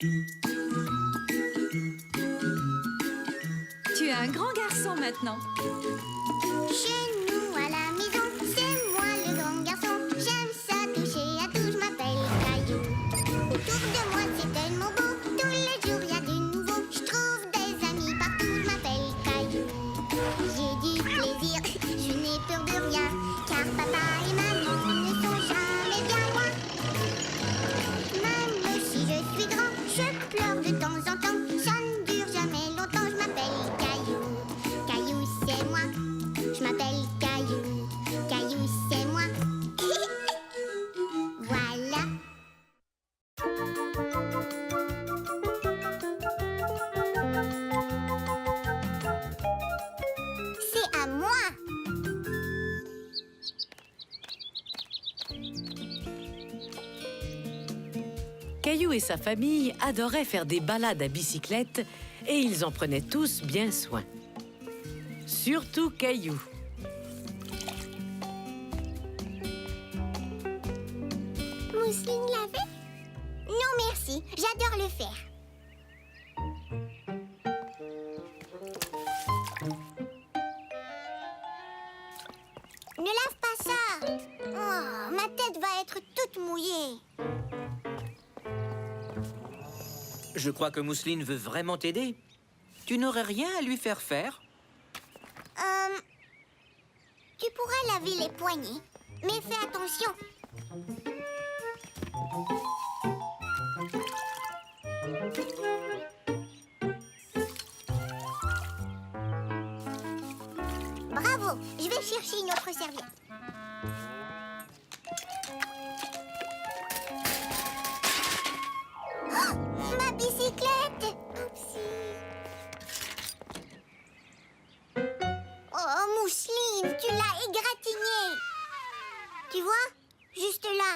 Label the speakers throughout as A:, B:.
A: Tu es un grand garçon maintenant.
B: Chez nous à la maison, c'est moi le grand garçon. J'aime ça toucher à tout, je m'appelle Caillou. Autour de moi c'est tellement beau, tous les jours y a du nouveau. Je trouve des amis partout, je m'appelle Caillou. J'ai du plaisir, je n'ai peur de rien, car papa et maman ne sont jamais bien loin. Même si je suis grand, je pleure de temps en temps. Ça ne dure jamais longtemps, je m'appelle Caillou. Caillou c'est moi, je m'appelle Caillou. Caillou c'est moi. Voilà. C'est à moi.
C: Caillou et sa famille adoraient faire des balades à bicyclette et ils en prenaient tous bien soin. Surtout Caillou.
B: Mousseline l'avait? Non merci, j'adore le faire. Ne lave pas ça. Oh, ma tête va être toute mouillée.
D: Je crois que Mousseline veut vraiment t'aider. Tu n'aurais rien à lui faire faire?
B: Tu pourrais laver les poignets, mais fais attention. Bravo, je vais chercher une autre serviette. Oh, ma bicyclette! Oupsie. Oh, Mousseline, tu l'as égratignée. Tu vois? Juste là.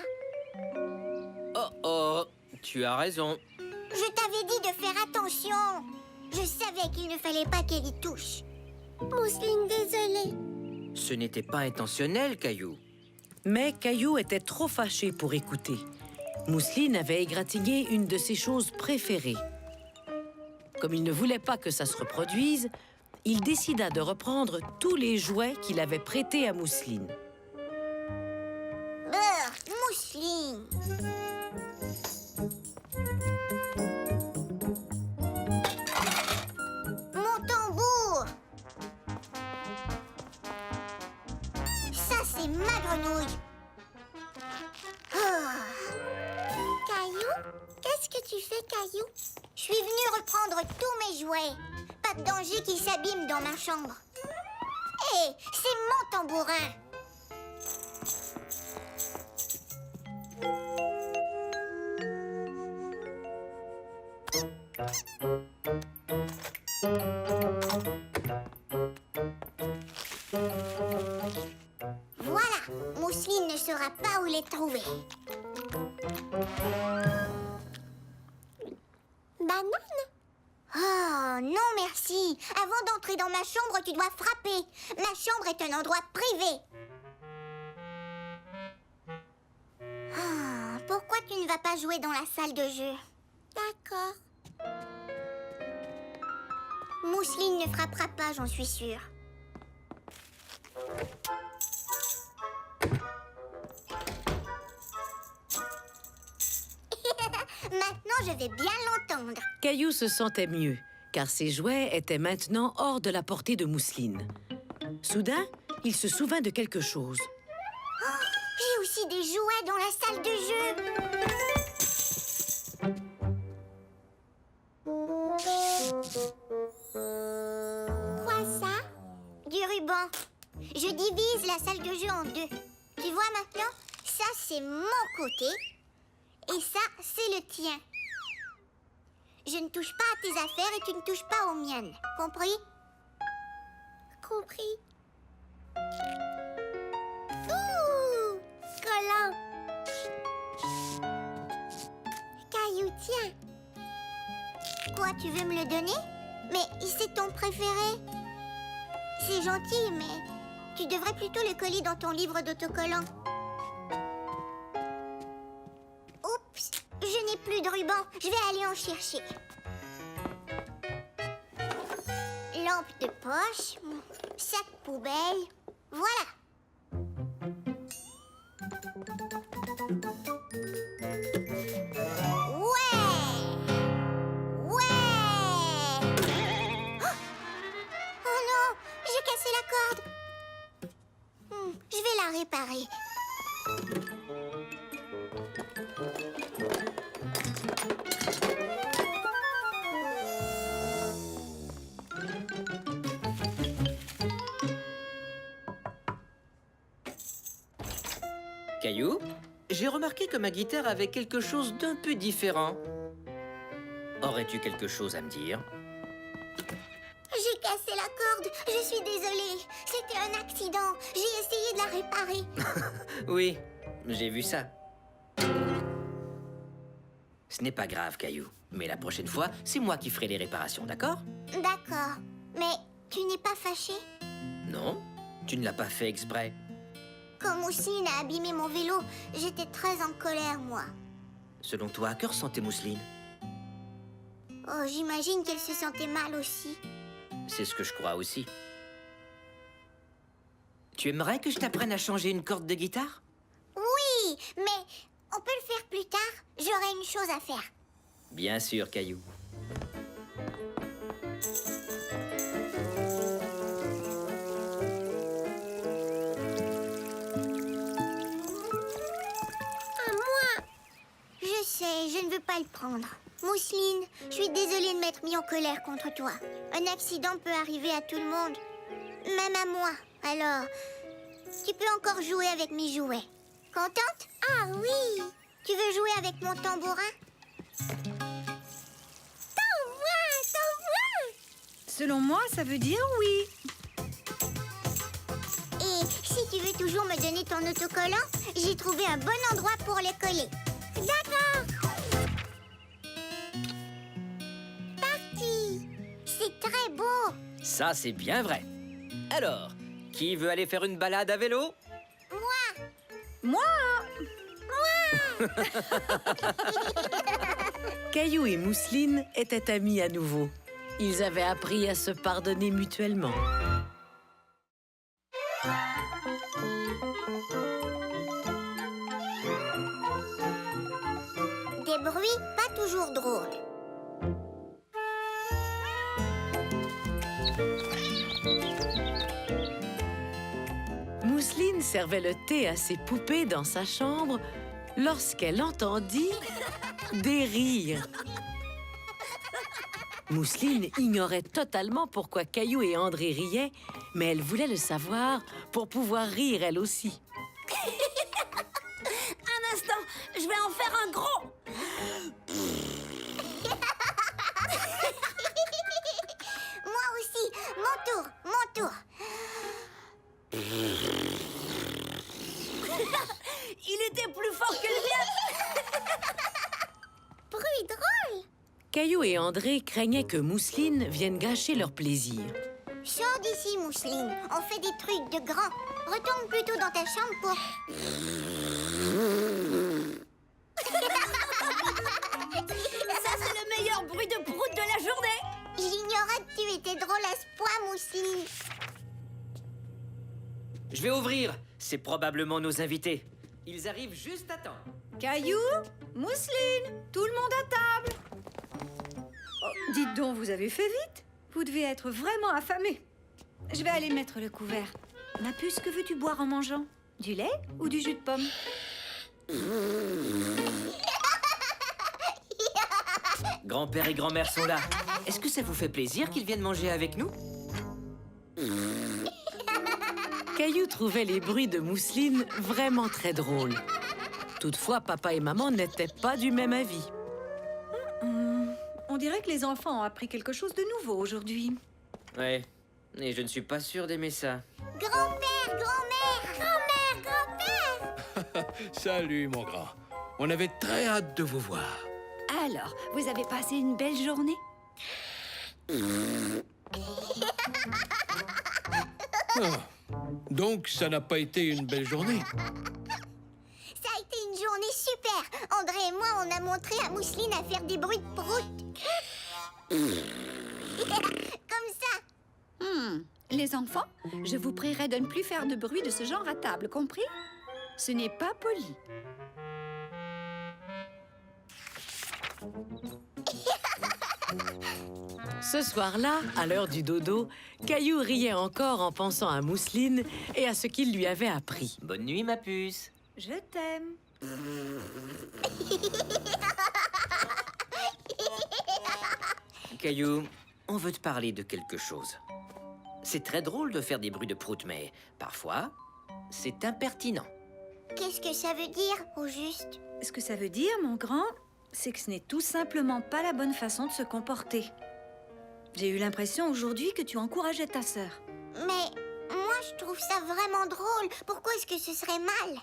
D: Oh oh, tu as raison.
B: Je t'avais dit de faire attention. Je savais qu'il ne fallait pas qu'elle y touche. Mousseline, désolée.
D: Ce n'était pas intentionnel, Caillou.
C: Mais Caillou était trop fâché pour écouter. Mousseline avait égratigné une de ses choses préférées. Comme il ne voulait pas que ça se reproduise, il décida de reprendre tous les jouets qu'il avait prêtés à Mousseline.
B: Mousseline. Mon tambour. Ça, c'est ma grenouille. Caillou, qu'est-ce que tu fais, Caillou? Je suis venue reprendre tous mes jouets. Pas de danger qu'ils s'abîment dans ma chambre. Hé, c'est mon tambourin. Voilà, Mousseline ne saura pas où les trouver. Banane? Oh, non merci. Avant d'entrer dans ma chambre, tu dois frapper. Ma chambre est un endroit privé. Ah, pourquoi tu ne vas pas jouer dans la salle de jeu? D'accord. Mousseline ne frappera pas, j'en suis sûre. Maintenant, je vais bien l'entendre.
C: Caillou se sentait mieux, car ses jouets étaient maintenant hors de la portée de Mousseline. Soudain, il se souvint de quelque chose.
B: Oh, j'ai aussi des jouets dans la salle de jeu. Quoi ça? Du ruban. Je divise la salle de jeu en deux. Tu vois maintenant? Ça, c'est mon côté. Et ça, c'est le tien. Je ne touche pas à tes affaires et tu ne touches pas aux miennes. Compris? Compris. Ouh! Collant. Caillou, tiens. Quoi, tu veux me le donner? Mais c'est ton préféré. C'est gentil, mais tu devrais plutôt le coller dans ton livre d'autocollants. Oups, je n'ai plus de ruban. Je vais aller en chercher. Lampe de poche, sac poubelle. Voilà. Oh non, j'ai cassé la corde. Je vais la réparer.
D: Caillou, j'ai remarqué que ma guitare avait quelque chose d'un peu différent. Aurais-tu quelque chose à me dire?
B: J'ai cassé la corde. Je suis désolée. C'était un accident. J'ai essayé de la réparer.
D: Oui, j'ai vu ça. Ce n'est pas grave, Caillou. Mais la prochaine fois, c'est moi qui ferai les réparations, d'accord?
B: D'accord. Mais tu n'es pas fâché?
D: Non, tu ne l'as pas fait exprès.
B: Quand Mousseline a abîmé mon vélo, j'étais très en colère, moi.
D: Selon toi, à cœur sentait Mousseline?
B: Oh, j'imagine qu'elle se sentait mal aussi.
D: C'est ce que je crois aussi. Tu aimerais que je t'apprenne à changer une corde de guitare?
B: Oui, mais on peut le faire plus tard. J'aurai une chose à faire.
D: Bien sûr, Caillou.
B: À moi. Je sais, je ne veux pas le prendre. Mousseline, je suis désolée de m'être mis en colère contre toi. Un accident peut arriver à tout le monde, même à moi. Alors, tu peux encore jouer avec mes jouets. Contente? Ah oui! Tu veux jouer avec mon tambourin? Tambourin!
A: Selon moi, ça veut dire oui.
B: Et si tu veux toujours me donner ton autocollant, j'ai trouvé un bon endroit pour le coller. D'accord! Parti! C'est très beau!
D: Ça, c'est bien vrai. Alors, qui veut aller faire une balade à vélo?
A: Moi,
C: Caillou et Mousseline étaient amis à nouveau. Ils avaient appris à se pardonner mutuellement.
B: Des bruits pas toujours drôles.
C: Mousseline servait le thé à ses poupées dans sa chambre lorsqu'elle entendit des rires. Mousseline ignorait totalement pourquoi Caillou et André riaient, mais elle voulait le savoir pour pouvoir rire elle aussi.
A: un instant, je vais en faire un gros.
B: Moi aussi, mon tour, mon tour.
A: Il était plus fort que le mien.
B: Bruit drôle.
C: Caillou et André craignaient que Mousseline vienne gâcher leur plaisir.
B: Sors d'ici, Mousseline. On fait des trucs de grands. Retourne plutôt dans ta chambre pour...
A: Ça, c'est le meilleur bruit de prout de la journée.
B: J'ignorais que tu étais drôle à ce point, Mousseline.
D: Je vais ouvrir. C'est probablement nos invités. Ils arrivent juste à temps.
A: Caillou, Mousseline, tout le monde à table. Oh, dites donc, vous avez fait vite. Vous devez être vraiment affamés. Je vais aller mettre le couvert. Ma puce, que veux-tu boire en mangeant? Du lait ou du jus de pomme?
D: Grand-père et grand-mère sont là. Est-ce que ça vous fait plaisir qu'ils viennent manger avec nous?
C: Caillou trouvait les bruits de Mousseline vraiment très drôles. Toutefois, papa et maman n'étaient pas du même avis.
A: On dirait que les enfants ont appris quelque chose de nouveau aujourd'hui.
D: Ouais, et je ne suis pas sûr d'aimer ça.
B: Grand-père, grand-mère, grand-mère, grand-père.
E: Salut, mon grand. On avait très hâte de vous voir.
A: Alors, vous avez passé une belle journée?
E: Ah, donc, ça n'a pas été une belle journée.
B: Ça a été une journée super super! André et moi, on a montré à Mousseline à faire des bruits de prout. Comme ça.
A: Les enfants, je vous prierai de ne plus faire de bruit de ce genre à table, compris? Ce n'est pas poli.
C: Ce soir-là, à l'heure du dodo, Caillou riait encore en pensant à Mousseline et à ce qu'il lui avait appris.
D: Bonne nuit, ma puce.
A: Je t'aime.
D: Caillou, on veut te parler de quelque chose. C'est très drôle de faire des bruits de prout, mais parfois, c'est impertinent.
B: Qu'est-ce que ça veut dire, au juste?
A: Ce que ça veut dire, mon grand, c'est que ce n'est tout simplement pas la bonne façon de se comporter. J'ai eu l'impression aujourd'hui que tu encourageais ta sœur.
B: Mais moi, je trouve ça vraiment drôle. Pourquoi est-ce que ce serait mal?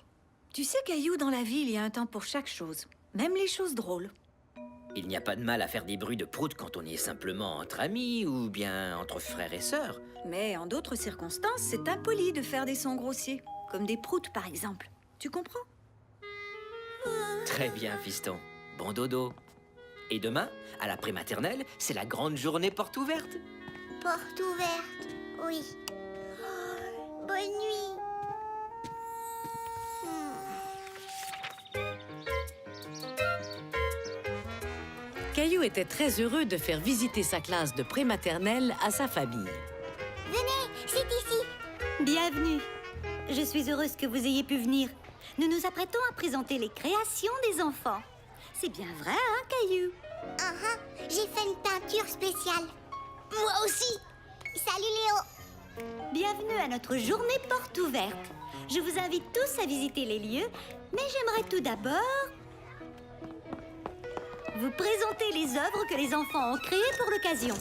A: Tu sais, Caillou, dans la vie, il y a un temps pour chaque chose. Même les choses drôles.
D: Il n'y a pas de mal à faire des bruits de prout quand on est simplement entre amis ou bien entre frères et sœurs.
A: Mais en d'autres circonstances, c'est impoli de faire des sons grossiers. Comme des proutes, par exemple. Tu comprends?
D: Très bien, fiston. Bon dodo. Et demain, à la prématernelle, c'est la grande journée porte ouverte.
B: Porte ouverte, oui. Oh, bonne nuit.
C: Caillou était très heureux de faire visiter sa classe de prématernelle à sa famille.
B: Venez, c'est ici.
F: Bienvenue. Je suis heureuse que vous ayez pu venir. Nous nous apprêtons à présenter les créations des enfants. C'est bien vrai, hein, Caillou?
B: J'ai fait une peinture spéciale. Moi aussi. Salut Léo.
F: Bienvenue à notre journée porte ouverte. Je vous invite tous à visiter les lieux, mais j'aimerais tout d'abord vous présenter les œuvres que les enfants ont créées pour l'occasion.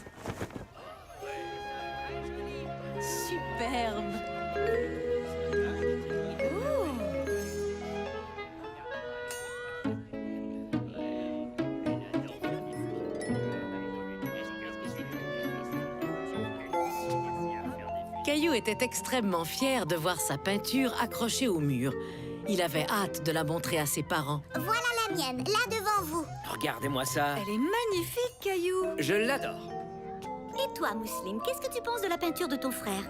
C: Superbe! Caillou était extrêmement fier de voir sa peinture accrochée au mur. Il avait hâte de la montrer à ses parents.
B: Voilà la mienne, là devant vous.
D: Regardez-moi ça.
A: Elle est magnifique, Caillou.
D: Je l'adore.
F: Et toi, Mousseline, qu'est-ce que tu penses de la peinture de ton frère?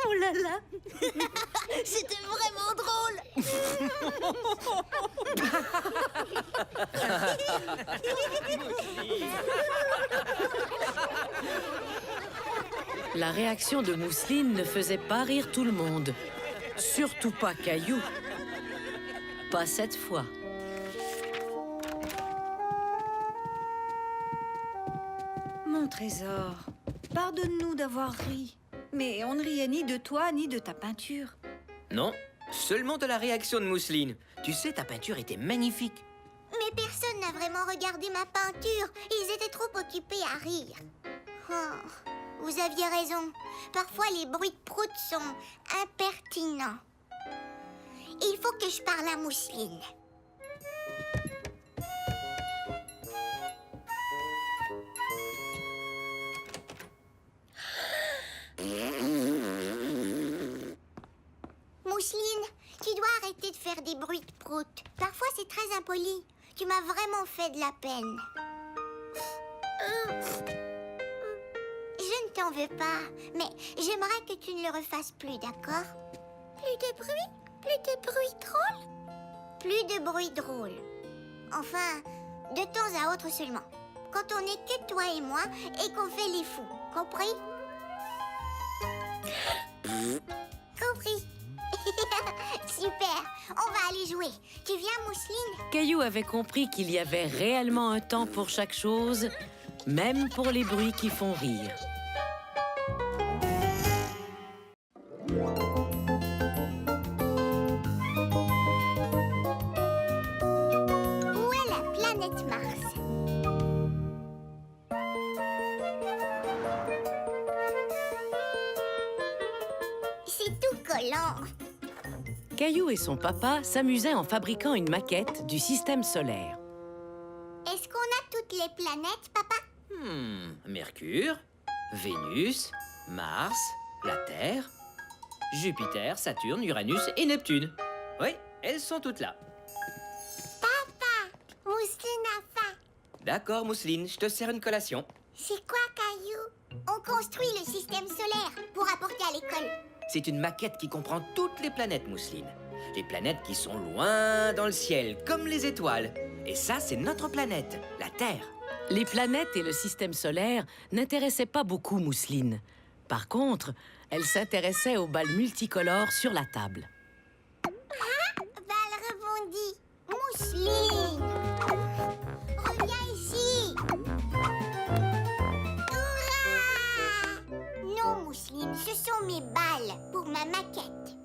F: Oh là là!
B: C'était vraiment drôle.
C: La réaction de Mousseline ne faisait pas rire tout le monde. Surtout pas Caillou. Pas cette fois.
A: Mon trésor, pardonne-nous d'avoir ri. Mais on ne riait ni de toi, ni de ta peinture.
D: Non, seulement de la réaction de Mousseline. Tu sais, ta peinture était magnifique.
B: Mais personne n'a vraiment regardé ma peinture. Ils étaient trop occupés à rire. Oh, vous aviez raison. Parfois, les bruits de prout sont impertinents. Il faut que je parle à Mousseline. Mousseline, tu dois arrêter de faire des bruits de prout. Parfois, c'est très impoli. Tu m'as vraiment fait de la peine. Je ne t'en veux pas, mais j'aimerais que tu ne le refasses plus, d'accord? Plus de bruit? Plus de bruit drôle? Plus de bruit drôle. Enfin, de temps à autre seulement. Quand on n'est que toi et moi et qu'on fait les fous. Compris? Compris. Super, on va aller jouer. Tu viens, Mousseline?
C: Caillou avait compris qu'il y avait réellement un temps pour chaque chose, même pour les bruits qui font rire.
B: Où est la planète Mars? C'est tout collant.
C: Caillou et son papa s'amusaient en fabriquant une maquette du système solaire.
B: Est-ce qu'on a toutes les planètes, papa?
D: Mercure, Vénus, Mars, la Terre, Jupiter, Saturne, Uranus et Neptune. Oui, elles sont toutes là.
B: Mousseline a faim.
D: D'accord, Mousseline, je te sers une collation.
B: C'est quoi, Caillou? On construit le système solaire pour apporter à l'école.
D: C'est une maquette qui comprend toutes les planètes, Mousseline. Les planètes qui sont loin dans le ciel, comme les étoiles. Et ça, c'est notre planète, la Terre.
C: Les planètes et le système solaire n'intéressaient pas beaucoup Mousseline. Par contre, elle s'intéressait aux balles multicolores sur la table.
B: Val rebondit. Mousseline. Reviens ici. Hurrah! Non, Mousseline, ce sont mes balles pour ma maquette.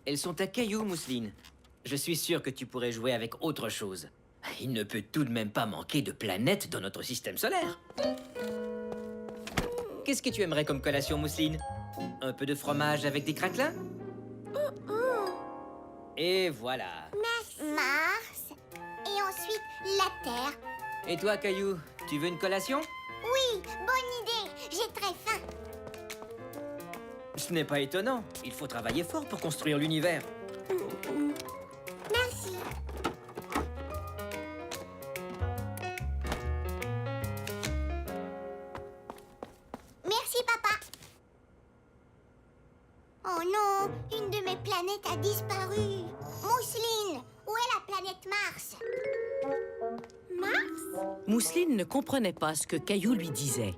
D: Elles sont à cailloux, Mousseline. Je suis sûr que tu pourrais jouer avec autre chose. Il ne peut tout de même pas manquer de planètes dans notre système solaire. Qu'est-ce que tu aimerais comme collation, Mousseline? Un peu de fromage avec des craquelins? Et voilà.
B: Mars. Et ensuite, la Terre.
D: Et toi, Caillou, tu veux une collation?
B: Oui, bonne idée. J'ai très faim.
D: Ce n'est pas étonnant. Il faut travailler fort pour construire l'univers.
B: Merci. Merci, papa. Oh non, une de mes planètes a disparu. Mousseline, où est la planète Mars? Mars?
C: Mousseline ne comprenait pas ce que Caillou lui disait.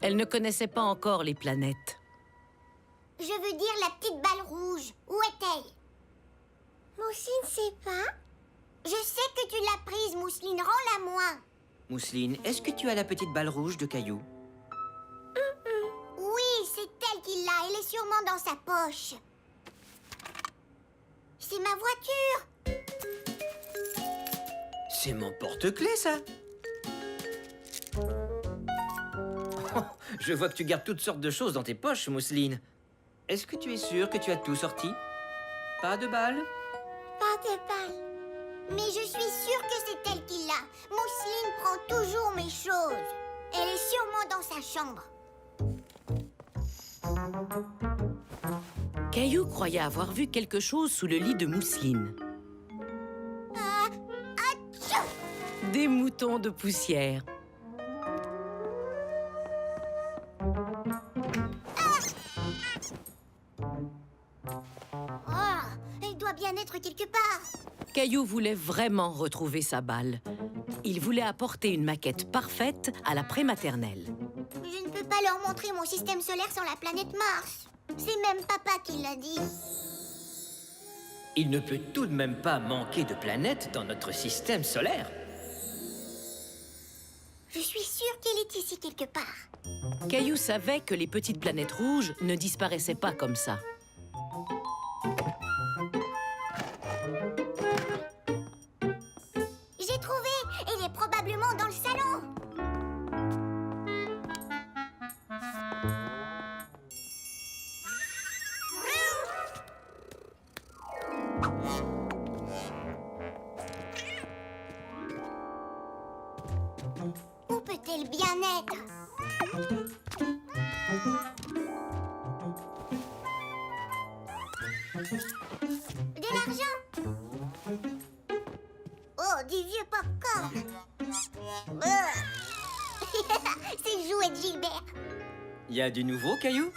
C: Elle ne connaissait pas encore les planètes.
B: Je veux dire la petite balle rouge. Où est-elle? Mousseline sait pas. Je sais que tu l'as prise, Mousseline. Rends-la moi.
D: Mousseline, est-ce que tu as la petite balle rouge de Caillou?
B: Oui, c'est elle qui l'a. Elle est sûrement dans sa poche. C'est ma voiture.
D: C'est mon porte-clés, ça. Oh, je vois que tu gardes toutes sortes de choses dans tes poches, Mousseline. Est-ce que tu es sûre que tu as tout sorti? Pas de balles?
B: Pas de balle. Mais je suis sûre que c'est elle qui l'a. Mousseline prend toujours mes choses. Elle est sûrement dans sa chambre.
C: Caillou croyait avoir vu quelque chose sous le lit de Mousseline.
B: Atchou!
C: Des moutons de poussière.
B: Oh, elle doit bien être quelque part.
C: Caillou voulait vraiment retrouver sa balle. Il voulait apporter une maquette parfaite à la prématernelle.
B: Je ne peux pas leur montrer mon système solaire sans la planète Mars. C'est même papa qui l'a dit.
D: Il ne peut tout de même pas manquer de planètes dans notre système solaire.
B: Je suis sûre qu'elle est ici quelque part.
C: Caillou savait que les petites planètes rouges ne disparaissaient pas comme ça.
B: J'ai trouvé. Elle est probablement dans le salon. Où peut-elle bien être? De l'argent? Oh, du vieux popcorn. C'est le jouet de Gilbert.
D: Il y a du nouveau, Caillou?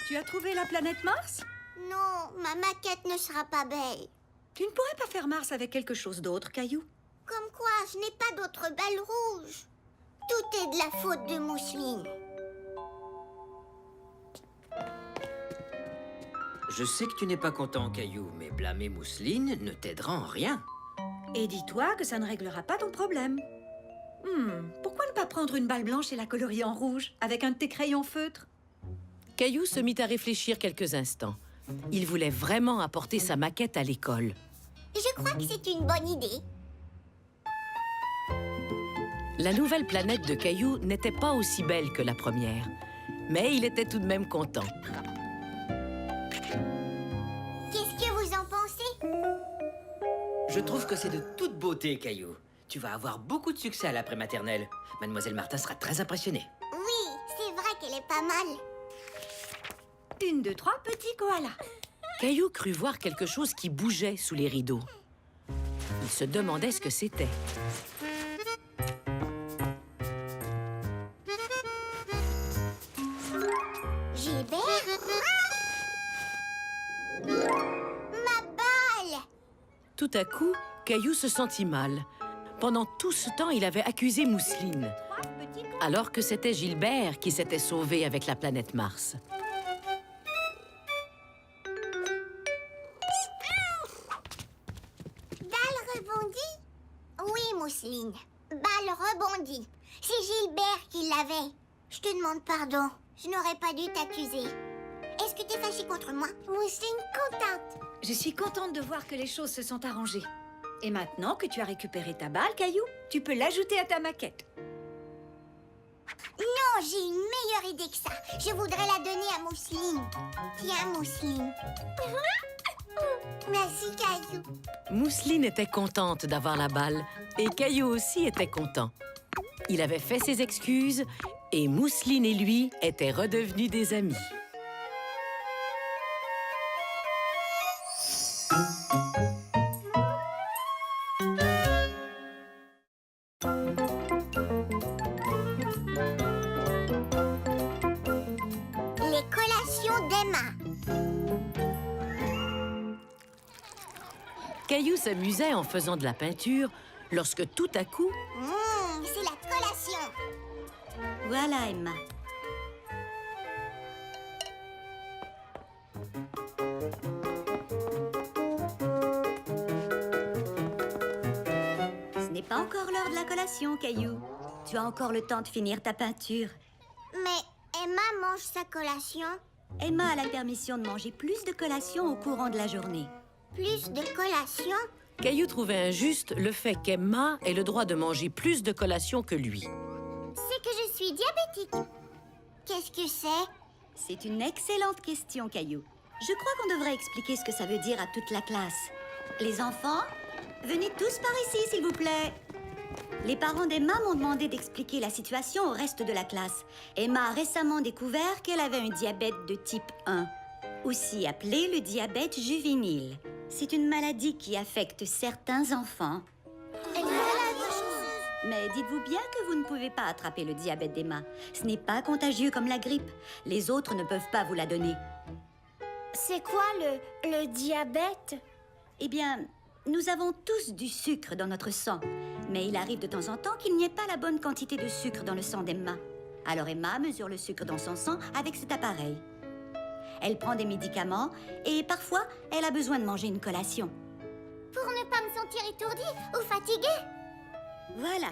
A: Tu as trouvé la planète Mars?
B: Non, ma maquette ne sera pas belle.
A: Tu ne pourrais pas faire Mars avec quelque chose d'autre, Caillou?
B: Comme quoi, je n'ai pas d'autre balle rouge. Tout est de la faute de Mousseline.
D: Je sais que tu n'es pas content, Caillou, mais blâmer Mousseline ne t'aidera en rien.
A: Et dis-toi que ça ne réglera pas ton problème. Pourquoi ne pas prendre une balle blanche et la colorier en rouge avec un de tes crayons feutres?
C: Caillou se mit à réfléchir quelques instants. Il voulait vraiment apporter sa maquette à l'école.
B: Je crois que c'est une bonne idée.
C: La nouvelle planète de Caillou n'était pas aussi belle que la première. Mais il était tout de même content.
B: Qu'est-ce que vous en pensez?
D: Je trouve que c'est de toute beauté, Caillou. Tu vas avoir beaucoup de succès à la prématernelle. Mademoiselle Martin sera très impressionnée.
B: Oui, pas mal.
A: 1, 2, 3 petits koalas.
C: Caillou crut voir quelque chose qui bougeait sous les rideaux. Il se demandait ce que c'était.
B: Gilbert? Ma balle!
C: Tout à coup, Caillou se sentit mal. Pendant tout ce temps, il avait accusé Mousseline,
A: 3 petits koalas.
C: alors que c'était Gilbert qui s'était sauvé avec la planète Mars.
B: Balle rebondie? Oui, Mousseline. Balle rebondie. C'est Gilbert qui l'avait. Je te demande pardon. Je n'aurais pas dû t'accuser. Est-ce que t'es fâchée contre moi? Mousseline contente.
A: Je suis contente de voir que les choses se sont arrangées. Et maintenant que tu as récupéré ta balle, Caillou, tu peux l'ajouter à ta maquette.
B: Non, j'ai une meilleure idée que ça. Je voudrais la donner à Mousseline. Tiens, Mousseline. Merci, Caillou.
C: Mousseline était contente d'avoir la balle et Caillou aussi était content. Il avait fait ses excuses et Mousseline et lui étaient redevenus des amis.
B: Les collations d'Emma.
C: Caillou s'amusait en faisant de la peinture lorsque tout à coup,
B: C'est la collation.
F: Voilà, Emma. Ce n'est pas encore l'heure de la collation, Caillou. Tu as encore le temps de finir ta peinture.
B: Mais Emma mange sa collation.
F: Emma a la permission de manger plus de collations au courant de la journée.
B: Plus de collations?
C: Caillou trouvait injuste le fait qu'Emma ait le droit de manger plus de collations que lui.
B: C'est que je suis diabétique. Qu'est-ce que c'est?
F: C'est une excellente question, Caillou. Je crois qu'on devrait expliquer ce que ça veut dire à toute la classe. Les enfants, venez tous par ici, s'il vous plaît. Les parents d'Emma m'ont demandé d'expliquer la situation au reste de la classe. Emma a récemment découvert qu'elle avait un diabète de type 1, aussi appelé le diabète juvénile. C'est une maladie qui affecte certains enfants. Mais dites-vous bien que vous ne pouvez pas attraper le diabète d'Emma. Ce n'est pas contagieux comme la grippe. Les autres ne peuvent pas vous la donner.
B: C'est quoi le diabète?
F: Eh bien, nous avons tous du sucre dans notre sang. Mais il arrive de temps en temps qu'il n'y ait pas la bonne quantité de sucre dans le sang d'Emma. Alors Emma mesure le sucre dans son sang avec cet appareil. Elle prend des médicaments et parfois, elle a besoin de manger une collation.
B: Pour ne pas me sentir étourdie ou fatiguée?
F: Voilà.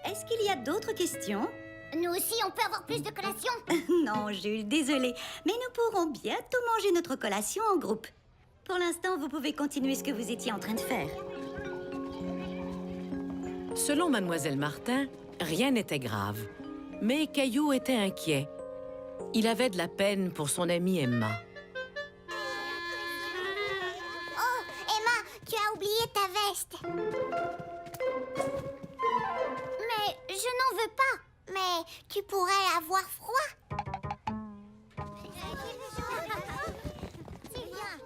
F: Est-ce qu'il y a d'autres questions?
B: Nous aussi, on peut avoir plus de collations?
F: Non, Jules, désolée. Mais nous pourrons bientôt manger notre collation en groupe. Pour l'instant, vous pouvez continuer ce que vous étiez en train de faire.
C: Selon Mademoiselle Martin, rien n'était grave. Mais Caillou était inquiet. Il avait de la peine pour son amie Emma.
B: Oh, Emma, tu as oublié ta veste. Mais je n'en veux pas. Mais tu pourrais avoir froid.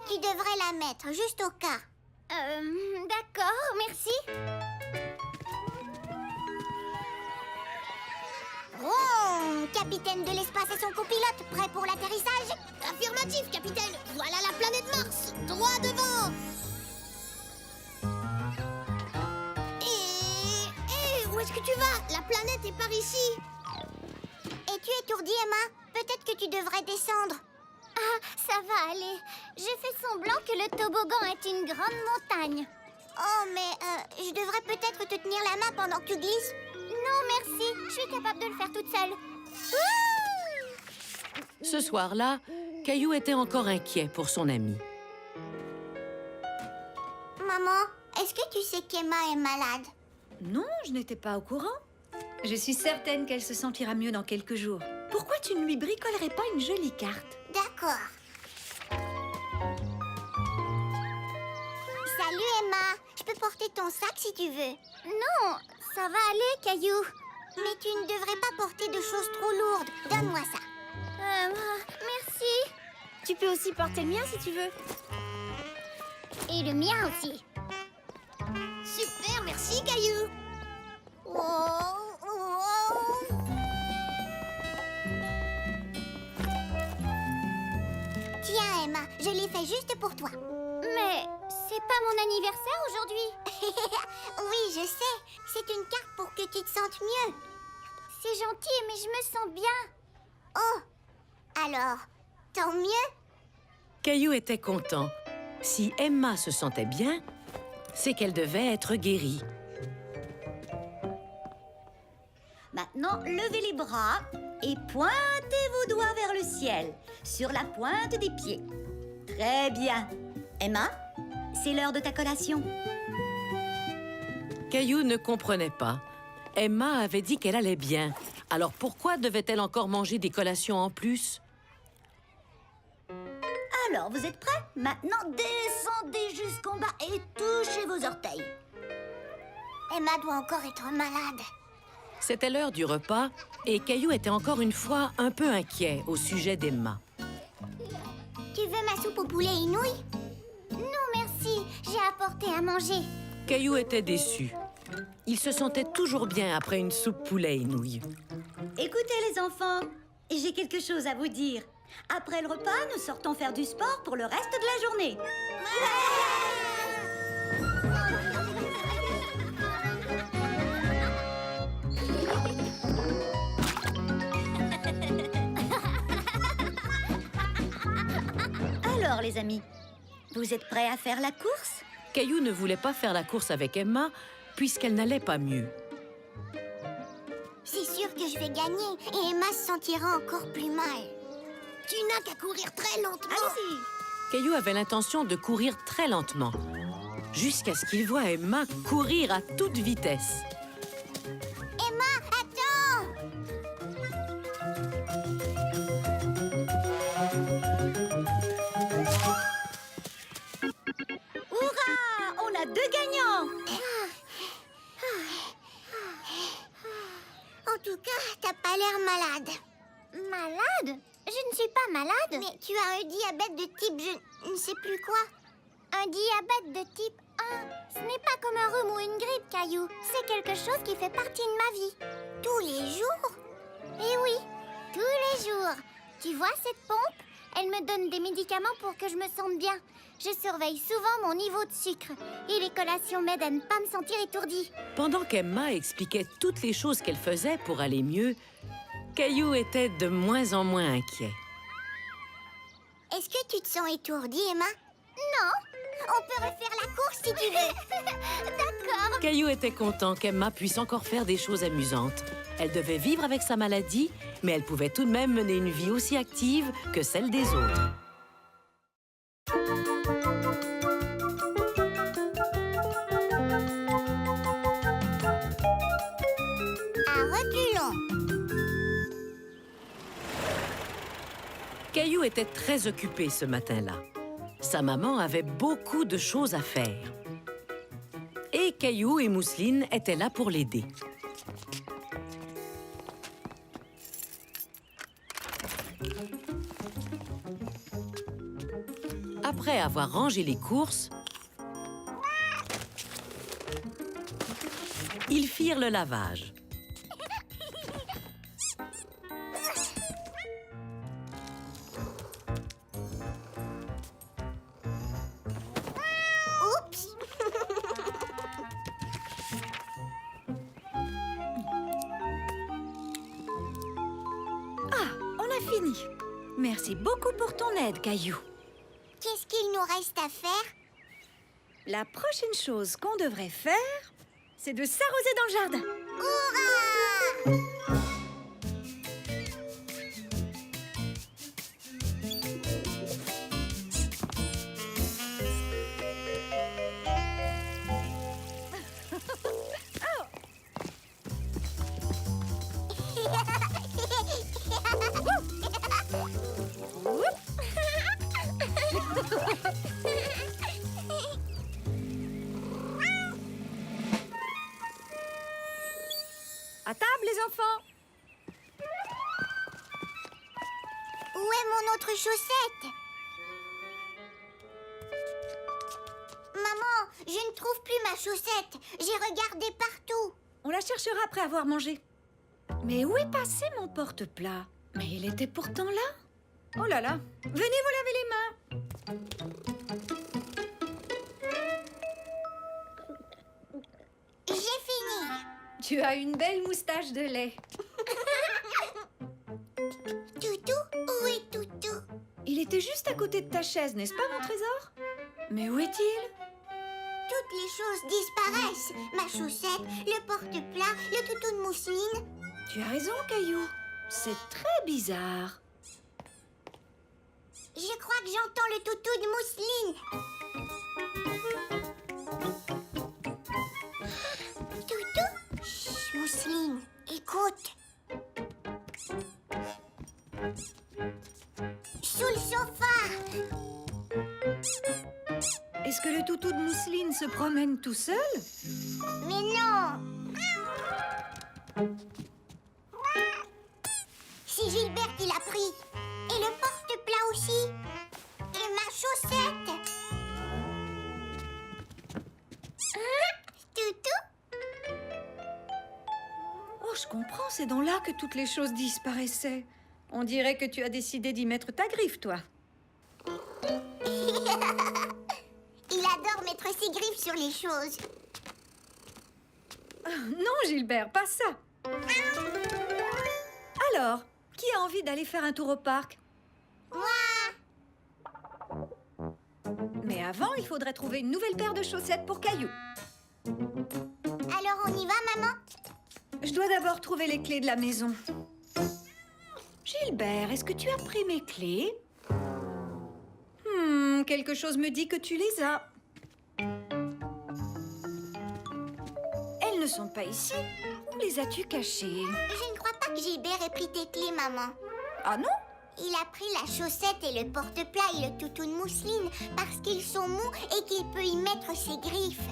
B: Tu devrais la mettre, juste au cas. D'accord, merci. Oh, capitaine de l'espace et son copilote, prêt pour l'atterrissage? Affirmatif, capitaine. Voilà la planète Mars, droit devant. Où est-ce que tu vas? La planète est par ici. Es-tu étourdie, Emma? Peut-être que tu devrais descendre. Ah, ça va aller. J'ai fait semblant que le toboggan est une grande montagne. Oh, mais je devrais peut-être te tenir la main pendant que tu glisses. Non, merci. Je suis capable de le faire toute seule.
C: Ce soir-là, Caillou était encore inquiet pour son ami.
B: Maman, est-ce que tu sais qu'Emma est malade?
A: Non, je n'étais pas au courant. Je suis certaine qu'elle se sentira mieux dans quelques jours. Pourquoi tu ne lui bricolerais pas une jolie carte?
B: D'accord. Salut, Emma. Je peux porter ton sac si tu veux. Non, ça va aller, Caillou. Mais tu ne devrais pas porter de choses trop lourdes. Donne-moi ça. Merci.
G: Tu peux aussi porter le mien si tu veux.
B: Et le mien aussi.
G: Super, merci, Caillou.
B: Tiens, Emma, je l'ai fait juste pour toi. Mais c'est pas mon anniversaire aujourd'hui. Oui, je sais. C'est une carte pour que tu te sentes mieux. C'est gentil, mais je me sens bien. Oh, alors, tant mieux.
C: Caillou était content. Si Emma se sentait bien, c'est qu'elle devait être guérie.
F: Maintenant, levez les bras et pointez vos doigts vers le ciel, sur la pointe des pieds. Très bien. Emma, c'est l'heure de ta collation.
C: Caillou ne comprenait pas. Emma avait dit qu'elle allait bien. Alors pourquoi devait-elle encore manger des collations en plus?
F: Alors, vous êtes prêts? Maintenant, descendez jusqu'en bas et touchez vos orteils.
B: Emma doit encore être malade.
C: C'était l'heure du repas et Caillou était encore une fois un peu inquiet au sujet d'Emma.
B: Tu veux ma soupe au poulet et nouilles? Non, merci. J'ai apporté à manger.
C: Caillou était déçu. Il se sentait toujours bien après une soupe poulet et nouilles.
F: Écoutez les enfants, j'ai quelque chose à vous dire. Après le repas, nous sortons faire du sport pour le reste de la journée. Alors les amis, vous êtes prêts à faire la course?
C: Caillou ne voulait pas faire la course avec Emma puisqu'elle n'allait pas mieux.
B: C'est sûr que je vais gagner et Emma se sentira encore plus mal. Tu n'as qu'à courir très lentement.
F: Allez-y.
C: Caillou avait l'intention de courir très lentement, jusqu'à ce qu'il voie Emma courir à toute vitesse.
B: Emma, attends!
F: Hurrah! On a 2 gagnants!
B: En tout cas, t'as pas l'air malade. Malade? Je ne suis pas malade. Mais tu as un diabète de type je ne sais plus quoi. Un diabète de type 1. Ce n'est pas comme un rhume ou une grippe, Caillou. C'est quelque chose qui fait partie de ma vie. Tous les jours? Eh oui, tous les jours. Tu vois cette pompe? Elle me donne des médicaments pour que je me sente bien. Je surveille souvent mon niveau de sucre. Et les collations m'aident à ne pas me sentir étourdie.
C: Pendant qu'Emma expliquait toutes les choses qu'elle faisait pour aller mieux, Caillou était de moins en moins inquiet.
B: Est-ce que tu te sens étourdie, Emma? Non. On peut refaire la course si tu veux. D'accord.
C: Caillou était content qu'Emma puisse encore faire des choses amusantes. Elle devait vivre avec sa maladie, mais elle pouvait tout de même mener une vie aussi active que celle des autres.
B: À reculons.
C: Caillou était très occupé ce matin-là. Sa maman avait beaucoup de choses à faire. Et Caillou et Mousseline étaient là pour l'aider. Après avoir rangé les courses, ils firent le lavage.
B: Oups.
A: On a fini. Merci beaucoup pour ton aide, Caillou.
B: Qu'est-ce qu'il nous reste à faire?
A: La prochaine chose qu'on devrait faire, c'est de s'arroser dans le jardin.
B: Hurrah!
A: À table, les enfants.
B: notre chaussette. Maman, je ne trouve plus ma chaussette. J'ai regardé partout.
A: On la cherchera après avoir mangé. Mais où est passé mon porte-plat? Mais il était pourtant là. Oh là là. Venez vous laver les mains.
B: J'ai fini.
A: Tu as une belle moustache de lait.
B: Toutou, où est Toutou?
A: Il était juste à côté de ta chaise, n'est-ce pas, mon trésor? Mais où est-il?
B: Toutes les choses disparaissent. Ma chaussette, le porte-plat, le toutou de mousseline.
A: Tu as raison, Caillou. C'est très bizarre.
B: Je crois que j'entends le toutou de mousseline. Toutou? Chut, mousseline, écoute. Sous le sofa.
A: Est-ce que le toutou de mousseline se promène tout seul?
B: Mais non. C'est Gilbert qui l'a pris. Et le porte-plat aussi. Et ma chaussette. Toutou?
A: Oh, je comprends, c'est dans là que toutes les choses disparaissaient. On dirait que tu as décidé d'y mettre ta griffe, toi.
B: Il adore mettre ses griffes sur les choses.
A: Non, Gilbert, pas ça. Alors, qui a envie d'aller faire un tour au parc?
B: Moi.
A: Mais avant, il faudrait trouver une nouvelle paire de chaussettes pour Caillou.
B: Alors on y va, maman?
A: Je dois d'abord trouver les clés de la maison. Gilbert, est-ce que tu as pris mes clés? Quelque chose me dit que tu les as. Elles ne sont pas ici. Où les as-tu cachées?
B: Je ne crois pas que Gilbert ait pris tes clés, maman.
A: Ah non?
B: Il a pris la chaussette et le porte-plat et le toutou de mousseline parce qu'ils sont mous et qu'il peut y mettre ses griffes.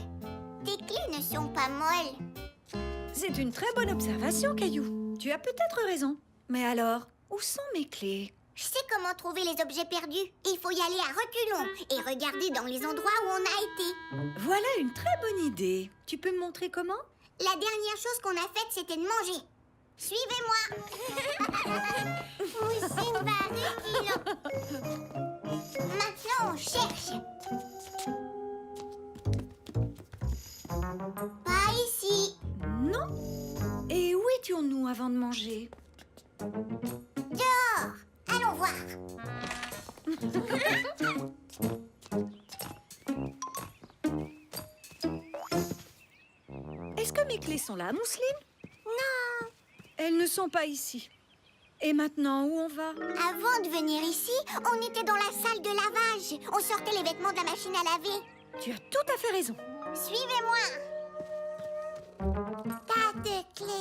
B: Tes clés ne sont pas molles.
A: C'est une très bonne observation, Caillou. Tu as peut-être raison. Mais alors, où sont mes clés?
B: Je sais comment trouver les objets perdus. Il faut y aller à reculons et regarder dans les endroits où on a été.
A: Voilà une très bonne idée. Tu peux me montrer comment?
B: La dernière chose qu'on a faite, c'était de manger. Suivez-moi. Mousseline va à reculons. Maintenant, on cherche. Pas ici.
A: Non. Et où étions-nous avant de manger?
B: Dehors. Allons voir.
A: Est-ce que mes clés sont là, Mousseline?
B: Non.
A: Elles ne sont pas ici. Et maintenant, où on va?
B: Avant de venir ici, on était dans la salle de lavage. On sortait les vêtements de la machine à laver.
A: Tu as tout à fait raison.
B: Suivez-moi. Pas de clé.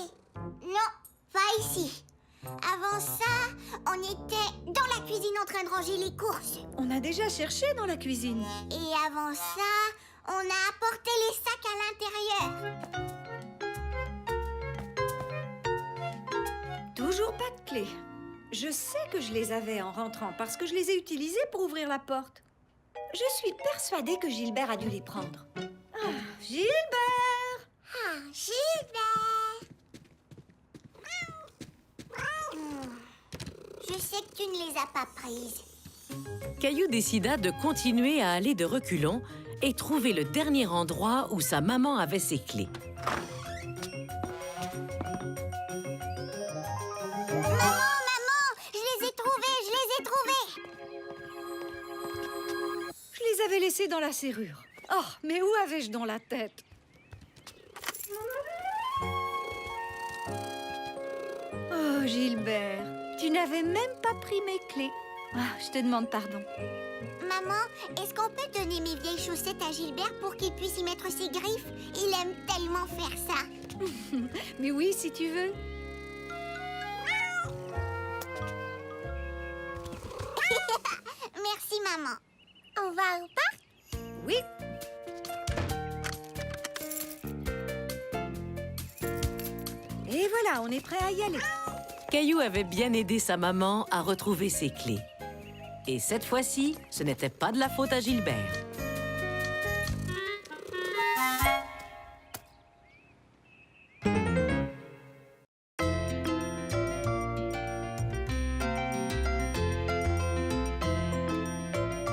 B: Non, pas ici. Avant ça, on était dans la cuisine en train de ranger les courses.
A: On a déjà cherché dans la cuisine.
B: Et avant ça, on a apporté les sacs à l'intérieur.
A: Toujours pas de clés. Je sais que je les avais en rentrant parce que je les ai utilisées pour ouvrir la porte. Je suis persuadée que Gilbert a dû les prendre. Ah, Gilbert!
B: Ah, Gilbert! Je sais que tu ne les as pas prises.
C: Caillou décida de continuer à aller de reculons et trouver le dernier endroit où sa maman avait ses clés.
B: Maman, je les ai trouvées.
A: Je les avais laissées dans la serrure. Oh, mais où avais-je dans la tête? Oh, Gilbert, tu n'avais même pas pris mes clés. Ah, je te demande pardon.
B: Maman, est-ce qu'on peut donner mes vieilles chaussettes à Gilbert pour qu'il puisse y mettre ses griffes? Il aime tellement faire ça.
A: Mais oui, si tu veux.
B: Merci, maman. On va au parc?
A: Oui. Et voilà, on est prêt à y aller.
C: Caillou avait bien aidé sa maman à retrouver ses clés. Et cette fois-ci, ce n'était pas de la faute à Gilbert.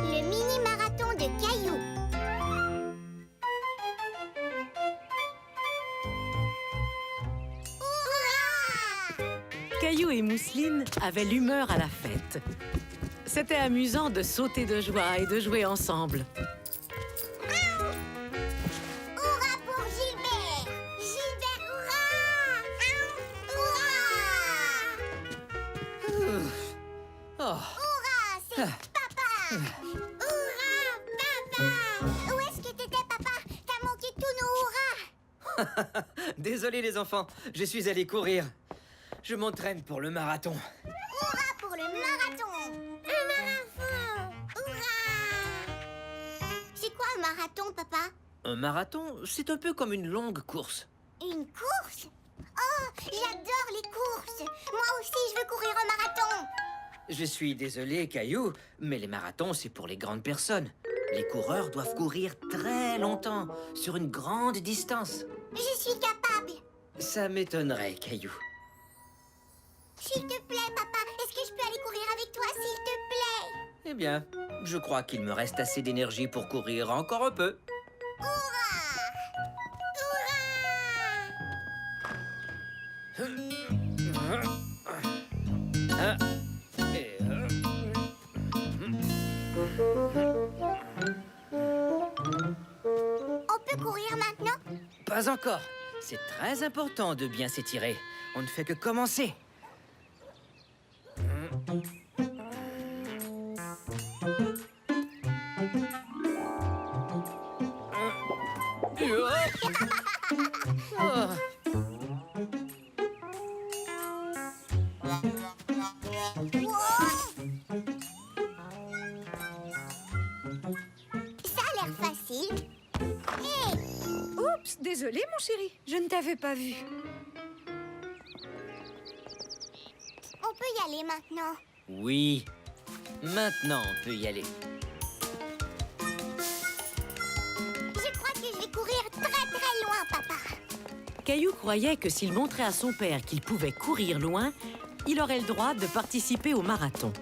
B: Le mini-marathon de Caillou. Hurrah!
C: Caillou et Mousseline avaient l'humeur à la fête. C'était amusant de sauter de joie et de jouer ensemble.
B: Hurrah pour Gilbert! Gilbert, hurrah! Hurrah!
D: Oh,
B: Hurrah, c'est papa! Hurrah, papa! Où est-ce que t'étais, papa? T'as manqué tous nos hurrahs!
D: désolé les enfants, je suis allé courir. Je m'entraîne pour le marathon.
B: Hurrah pour le marathon! Un marathon! Hurrah! C'est quoi un marathon, papa?
D: Un marathon, c'est un peu comme une longue course.
B: Une course? Oh, j'adore les courses! Moi aussi, je veux courir un marathon!
D: Je suis désolé, Caillou, mais les marathons, c'est pour les grandes personnes. Les coureurs doivent courir très longtemps, sur une grande distance.
B: Je suis capable!
D: Ça m'étonnerait, Caillou.
B: S'il te plaît, papa, est-ce que je peux aller courir avec toi, s'il te plaît?
D: Eh bien, je crois qu'il me reste assez d'énergie pour courir encore un peu.
B: Hurrah! Hurrah!
D: Ah, et,
B: On peut courir maintenant?
D: pas encore. C'est très important de bien s'étirer. On ne fait que commencer. Oh.
B: Ça a l'air facile. Hé!
A: Oups, désolé mon chéri, je ne t'avais pas vu.
B: On peut y aller maintenant.
D: Oui. Maintenant, on peut y aller.
B: Je crois que je vais courir très loin, papa.
C: Caillou croyait que s'il montrait à son père qu'il pouvait courir loin, il aurait le droit de participer au marathon.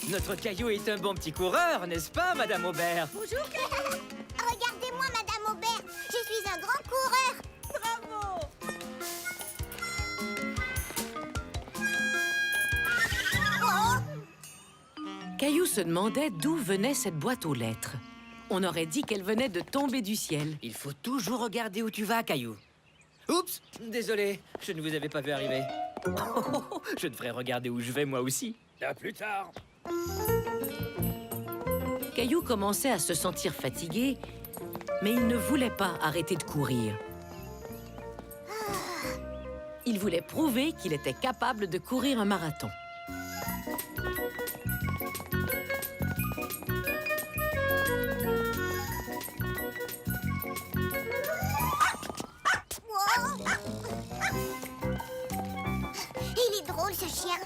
D: Notre Caillou est un bon petit coureur, n'est-ce pas, Madame Aubert?
A: Bonjour,
B: Regardez-moi, Madame Aubert. Je suis un grand coureur.
A: bravo.
B: Oh!
C: Caillou se demandait d'où venait cette boîte aux lettres. On aurait dit qu'elle venait de tomber du ciel.
D: Il faut toujours regarder où tu vas, Caillou. Oups, désolé, je ne vous avais pas vu arriver. Je devrais regarder où je vais, moi aussi. À plus tard.
C: Caillou commençait à se sentir fatigué, mais il ne voulait pas arrêter de courir. Il voulait prouver qu'il était capable de courir un marathon.
B: Wow. Il est drôle, ce chien.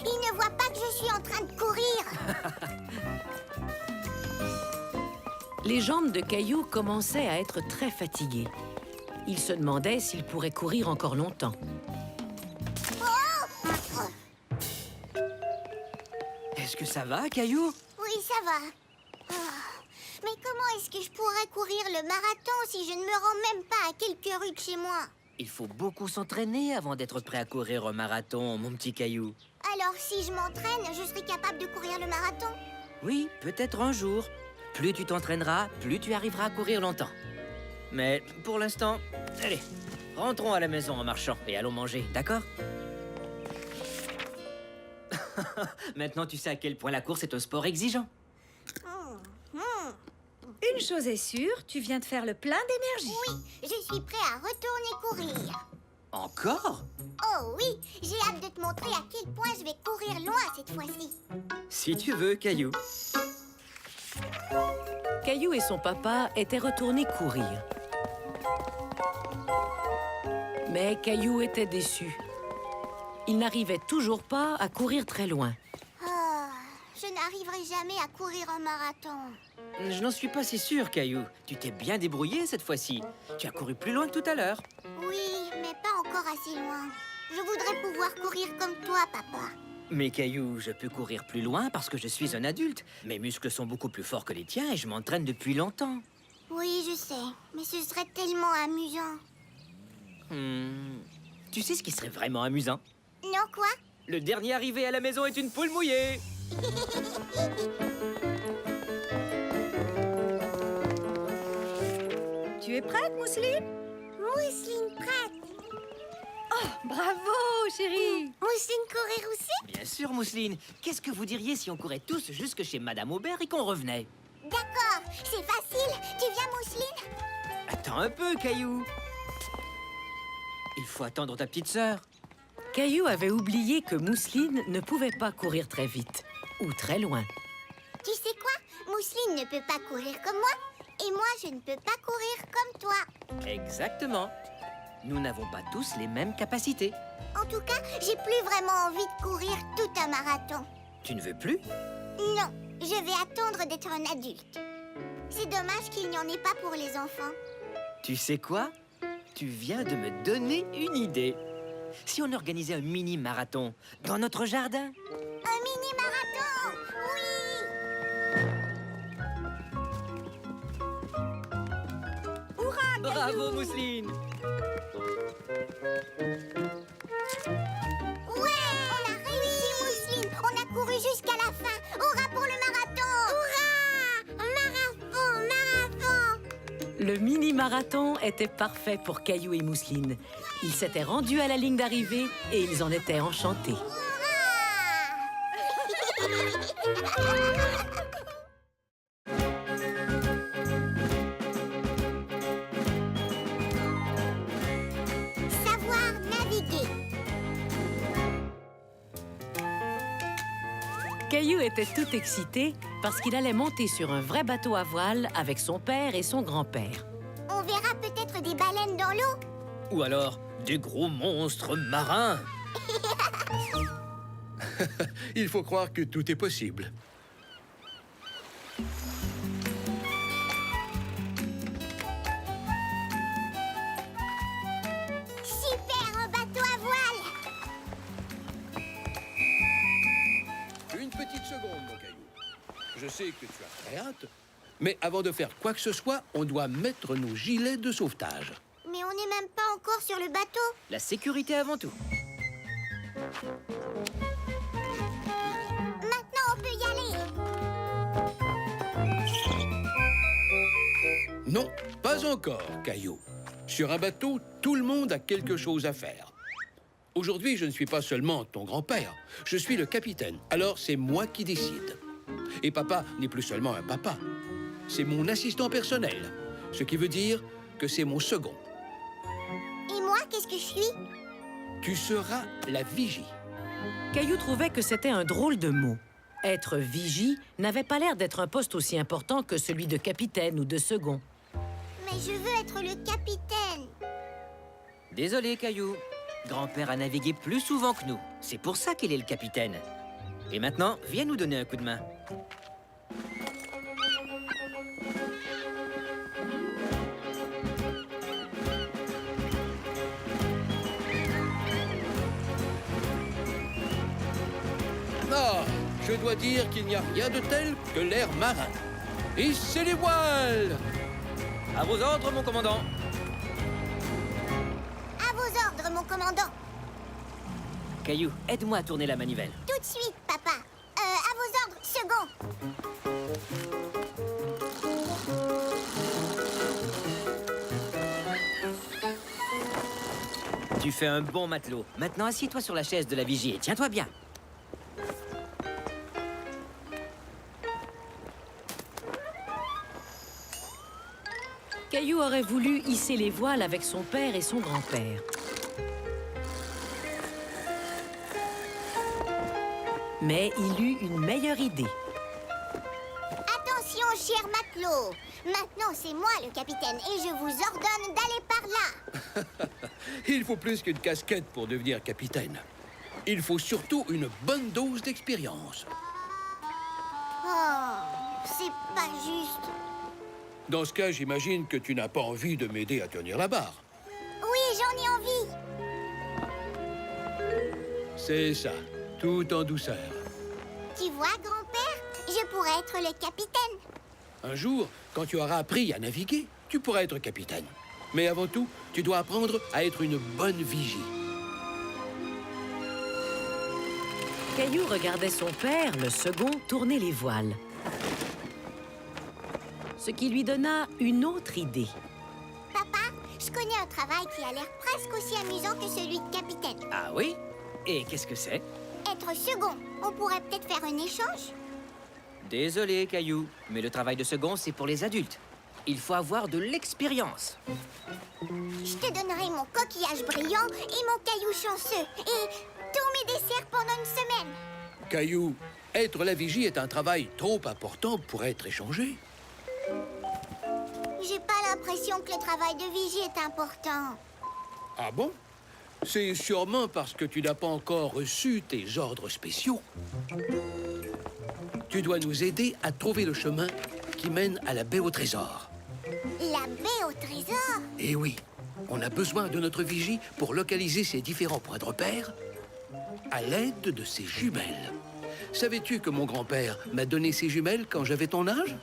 B: Il ne voit pas que je suis en train de courir.
C: Les jambes de Caillou commençaient à être très fatiguées. Il se demandait s'il pourrait courir encore longtemps.
D: Est-ce que ça va, Caillou?
B: Oui, ça va. Ah, mais comment est-ce que je pourrais courir le marathon si je ne me rends même pas à quelques rues de chez moi?
D: Il faut beaucoup s'entraîner avant d'être prêt à courir un marathon, mon petit Caillou.
B: Alors, si je m'entraîne, je serai capable de courir le marathon?
D: Oui, peut-être un jour. Plus tu t'entraîneras, plus tu arriveras à courir longtemps. Mais pour l'instant, allez, rentrons à la maison en marchant et allons manger, d'accord? Maintenant, tu sais à quel point la course est un sport exigeant.
A: Une chose est sûre, tu viens de faire le plein d'énergie.
B: Oui, je suis prêt à retourner courir.
D: Encore?
B: Oh oui, j'ai hâte de te montrer à quel point je vais courir loin cette fois-ci.
D: Si tu veux, Caillou.
C: Caillou et son papa étaient retournés courir. Mais Caillou était déçu. Il n'arrivait toujours pas à courir très loin.
B: Oh, n'arriverai jamais à courir un marathon.
D: Je n'en suis pas si sûr, Caillou. Tu t'es bien débrouillé cette fois-ci. Tu as couru plus loin que tout à l'heure.
B: Oui, mais pas encore assez loin. Je voudrais pouvoir courir comme toi, papa.
D: Mais Caillou, je peux courir plus loin parce que je suis un adulte. Mes muscles sont beaucoup plus forts que les tiens et je m'entraîne depuis longtemps.
B: Oui, je sais, mais ce serait tellement amusant.
D: Tu sais ce qui serait vraiment amusant?
B: Non, quoi?
D: Le dernier arrivé à la maison est une poule mouillée.
A: Tu es prête, Mousseline?
B: Mousseline prête.
A: Oh, bravo, chérie!
B: Mousseline courir aussi?
D: Bien sûr, Mousseline. Qu'est-ce que vous diriez si on courait tous jusque chez Madame Aubert et qu'on revenait?
B: D'accord, c'est facile. Tu viens, Mousseline?
D: Attends un peu, Caillou. Il faut attendre ta petite sœur.
C: Caillou avait oublié que Mousseline ne pouvait pas courir très vite ou très loin.
B: Tu sais quoi? Mousseline ne peut pas courir comme moi. Et moi, je ne peux pas courir comme toi.
D: Exactement. Nous n'avons pas tous les mêmes capacités.
B: En tout cas, j'ai plus vraiment envie de courir tout un marathon.
D: Tu ne veux plus?
B: Non, je vais attendre d'être un adulte. C'est dommage qu'il n'y en ait pas pour les enfants.
D: Tu sais quoi? Tu viens de me donner une idée. Si on organisait un mini-marathon dans notre jardin?
B: Un mini-marathon! Oui!
D: Bravo, Mousseline!
B: Ouais! On a réussi, Mousseline! On a couru jusqu'à la fin! Hurrah pour le marathon! Hurrah! Marathon!
C: Le mini-marathon était parfait pour Caillou et Mousseline. Ils s'étaient rendus à la ligne d'arrivée et ils en étaient enchantés.
B: Savoir naviguer.
C: Caillou était tout excité parce qu'il allait monter sur un vrai bateau à voile avec son père et son grand-père.
B: On verra peut-être des baleines dans l'eau.
D: Ou alors des gros monstres marins.
E: Il faut croire que tout est possible.
B: Super, un bateau à voile.
E: Une petite seconde, mon Caillou. Je sais que tu as très hâte, mais avant de faire quoi que ce soit, on doit mettre nos gilets de sauvetage.
B: Mais on n'est même pas encore sur le bateau.
D: La sécurité avant tout.
B: Maintenant, on peut y aller.
E: Non, pas encore, Caillou. Sur un bateau, tout le monde a quelque chose à faire. Aujourd'hui, je ne suis pas seulement ton grand-père, je suis le capitaine. Alors, c'est moi qui décide. Et papa n'est plus seulement un papa. C'est mon assistant personnel, ce qui veut dire que c'est mon second.
B: Et moi, qu'est-ce que je suis?
E: Tu seras la vigie.
C: Caillou trouvait que c'était un drôle de mot. Être vigie n'avait pas l'air d'être un poste aussi important que celui de capitaine ou de second.
B: Mais je veux être le capitaine.
D: Désolé, Caillou. Grand-père a navigué plus souvent que nous. C'est pour ça qu'il est le capitaine. Et maintenant, viens nous donner un coup de main.
E: Ah, je dois dire qu'il n'y a rien de tel que l'air marin. Hissez les voiles!
D: À vos ordres, mon commandant.
B: À vos ordres, mon commandant.
D: Caillou, aide-moi à tourner la manivelle.
B: Tout de suite, papa. À vos ordres, second.
D: Tu fais un bon matelot. Maintenant, assieds-toi sur la chaise de la vigie et tiens-toi bien.
C: Caillou aurait voulu hisser les voiles avec son père et son grand-père. Mais il eut une meilleure idée.
B: Attention, cher matelot. Maintenant, c'est moi le capitaine et je vous ordonne d'aller par là.
E: Il faut plus qu'une casquette pour devenir capitaine. Il faut surtout une bonne dose d'expérience.
B: Oh, c'est pas juste.
E: Dans ce cas, j'imagine que tu n'as pas envie de m'aider à tenir la barre.
B: Oui, j'en ai envie.
E: C'est ça, tout en douceur.
B: Tu vois, grand-père, je pourrais être le capitaine.
E: Un jour, quand tu auras appris à naviguer, tu pourras être capitaine. Mais avant tout, tu dois apprendre à être une bonne vigie.
C: Caillou regardait son père, le second, tourner les voiles. Ce qui lui donna une autre idée.
B: Papa, je connais un travail qui a l'air presque aussi amusant que celui de capitaine.
D: Ah oui? Et qu'est-ce que c'est?
B: Être second. On pourrait peut-être faire un échange.
D: Désolé, Caillou, mais le travail de second, c'est pour les adultes. Il faut avoir de l'expérience.
B: Je te donnerai mon coquillage brillant et mon caillou chanceux. Et tous mes desserts pendant une semaine.
E: Caillou, être la vigie est un travail trop important pour être échangé.
B: J'ai pas l'impression que le travail de vigie est important.
E: Ah bon? C'est sûrement parce que tu n'as pas encore reçu tes ordres spéciaux. Tu dois nous aider à trouver le chemin qui mène à la baie au trésor.
B: La baie au trésor?
E: Eh oui, on a besoin de notre vigie pour localiser ces différents points de repère à l'aide de ses jumelles. Savais-tu que mon grand-père m'a donné ses jumelles quand j'avais ton âge?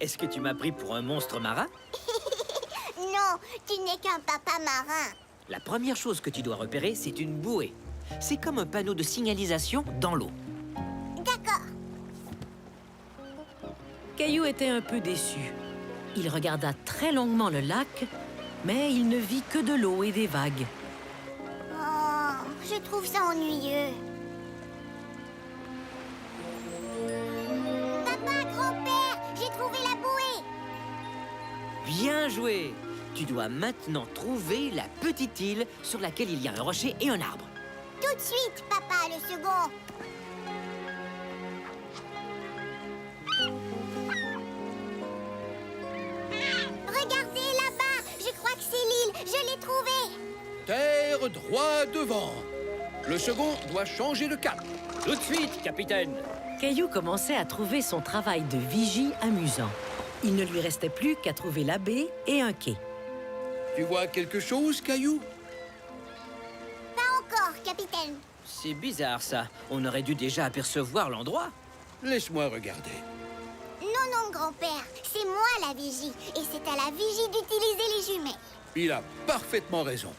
D: Est-ce que tu m'as pris pour un monstre marin?
B: Non, tu n'es qu'un papa marin.
D: La première chose que tu dois repérer, c'est une bouée. C'est comme un panneau de signalisation dans l'eau.
B: D'accord.
C: Caillou était un peu déçu. Il regarda très longuement le lac, mais il ne vit que de l'eau et des vagues.
B: Oh, je trouve ça ennuyeux. Papa, grand-père, j'ai trouvé la bouée.
D: Bien joué! Tu dois maintenant trouver la petite île sur laquelle il y a un rocher et un arbre.
B: Tout de suite, papa, le second. Regardez là-bas, je crois que c'est l'île, je l'ai trouvée.
E: Terre droit devant. Le second doit changer de cap.
D: Tout de suite, capitaine!
C: Caillou commençait à trouver son travail de vigie amusant. Il ne lui restait plus qu'à trouver la baie et un quai.
E: Tu vois quelque chose, Caillou?
B: Pas encore, capitaine.
D: C'est bizarre, ça. On aurait dû déjà apercevoir l'endroit.
E: Laisse-moi regarder.
B: Non, non, grand-père, c'est moi la vigie. Et c'est à la vigie d'utiliser les jumelles.
E: Il a parfaitement raison.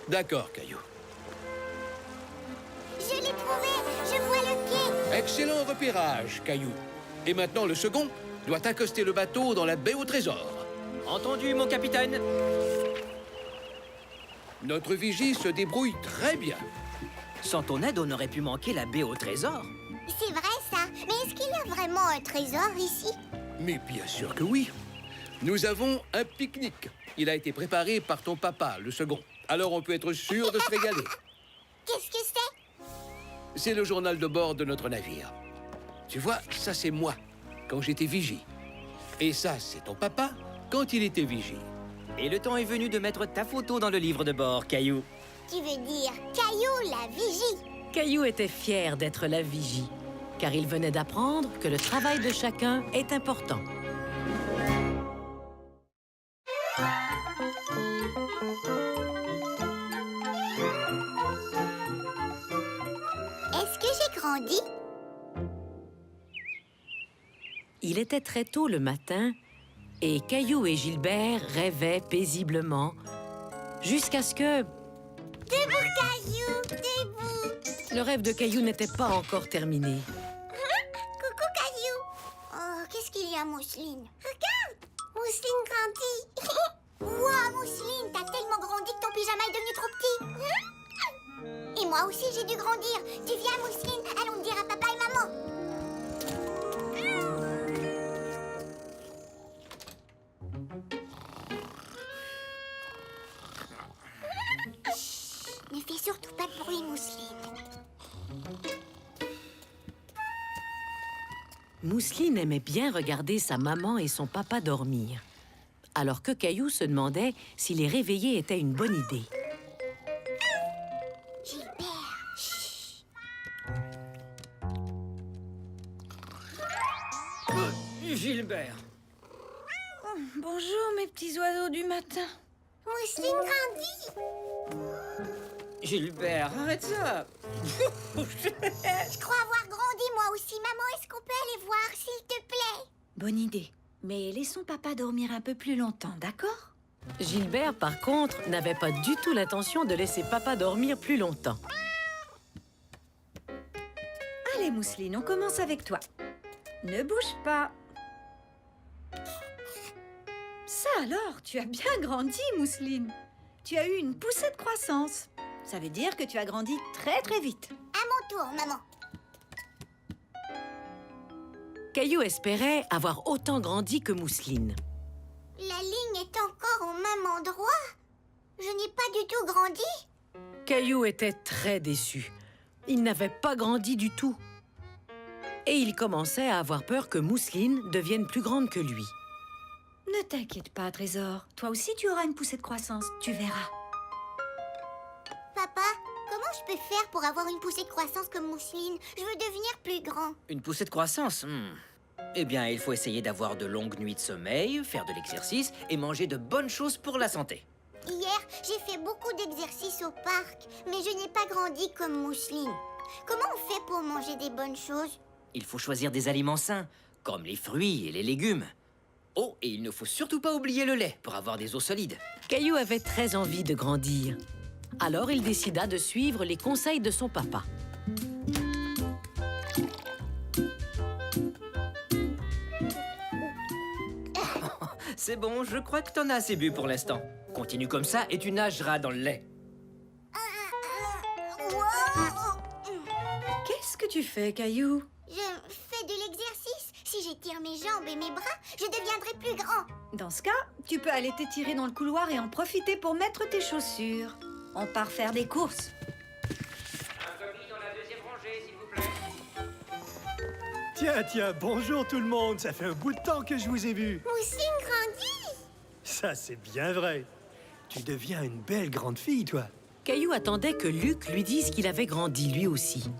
E: D'accord, Caillou.
B: Je l'ai trouvé, je vois le quai.
E: Excellent repérage, Caillou. Et maintenant, le second doit accoster le bateau dans la baie au trésor.
D: Entendu, mon capitaine?
E: Notre vigie se débrouille très bien.
D: Sans ton aide, on aurait pu manquer la baie au trésor.
B: C'est vrai ça, mais est-ce qu'il y a vraiment un trésor ici?
E: Mais bien sûr que oui. Nous avons un pique-nique. Il a été préparé par ton papa, le second. Alors on peut être sûr de se régaler.
B: Qu'est-ce que c'est?
E: C'est le journal de bord de notre navire. Tu vois, ça c'est moi, quand j'étais vigie. Et ça, c'est ton papa, quand il était vigie.
D: Et le temps est venu de mettre ta photo dans le livre de bord, Caillou.
B: Tu veux dire Caillou la vigie?
C: Caillou était fier d'être la vigie, car il venait d'apprendre que le travail de chacun est important.
B: Est-ce que j'ai grandi?
C: Il était très tôt le matin et Caillou et Gilbert rêvaient paisiblement jusqu'à ce que
B: Debout, Caillou, debout.
C: le rêve de Caillou n'était pas encore terminé.
B: Coucou, Caillou. Oh, qu'est-ce qu'il y a, Mousseline? Regarde, Mousseline grandit. Wow, Mousseline, t'as tellement grandi que ton pyjama est devenu trop petit. Et moi aussi, j'ai dû grandir. Tu viens, Mousseline? Allons le dire à papa et maman. Chut, ne fais surtout pas de bruit, Mousseline.
C: Mousseline aimait bien regarder sa maman et son papa dormir, alors que Caillou se demandait si les réveiller était une bonne idée.
B: Gilbert,
D: Gilbert.
A: Bonjour, mes petits oiseaux du matin.
B: Mousseline grandit.
D: Gilbert, arrête ça.
B: Je crois avoir grandi moi aussi. Maman, est-ce qu'on peut aller voir, s'il te plaît?
A: Bonne idée. Mais laissons papa dormir un peu plus longtemps, d'accord?
C: Gilbert, par contre, n'avait pas du tout l'intention de laisser papa dormir plus longtemps.
A: Allez, Mousseline, on commence avec toi. Ne bouge pas. Ça alors, tu as bien grandi, Mousseline. Tu as eu une poussée de croissance. Ça veut dire que tu as grandi très très vite.
B: À mon tour, maman.
C: Caillou espérait avoir autant grandi que Mousseline.
B: La ligne est encore au même endroit. Je n'ai pas du tout grandi.
C: Caillou était très déçu. Il n'avait pas grandi du tout. Et il commençait à avoir peur que Mousseline devienne plus grande que lui.
A: Ne t'inquiète pas, Trésor. Toi aussi, tu auras une poussée de croissance. Tu verras.
B: Papa, comment je peux faire pour avoir une poussée de croissance comme Mousseline? Je veux devenir plus grand.
D: Une poussée de croissance Eh bien, il faut essayer d'avoir de longues nuits de sommeil, faire de l'exercice et manger de bonnes choses pour la santé.
B: Hier, j'ai fait beaucoup d'exercices au parc, mais je n'ai pas grandi comme Mousseline. Comment on fait pour manger des bonnes choses?
D: Il faut choisir des aliments sains, comme les fruits et les légumes. Oh, et il ne faut surtout pas oublier le lait pour avoir des os solides.
C: Caillou avait très envie de grandir. Alors il décida de suivre les conseils de son papa.
D: C'est bon, je crois que t'en as assez bu pour l'instant. Continue comme ça et tu nageras dans le lait.
A: Qu'est-ce que tu fais, Caillou?
B: Je fais de l'exercice. Si j'étire mes jambes et mes bras, je deviendrai plus grand.
A: Dans ce cas, tu peux aller t'étirer dans le couloir et en profiter pour mettre tes chaussures. On part faire des courses.
D: Un colis dans la deuxième rangée, s'il vous plaît.
H: Tiens, bonjour tout le monde. Ça fait un bout de temps que je vous ai vu.
B: Mousseline grandit.
H: Ça, c'est bien vrai. Tu deviens une belle grande fille, toi.
C: Caillou attendait que Luc lui dise qu'il avait grandi lui aussi.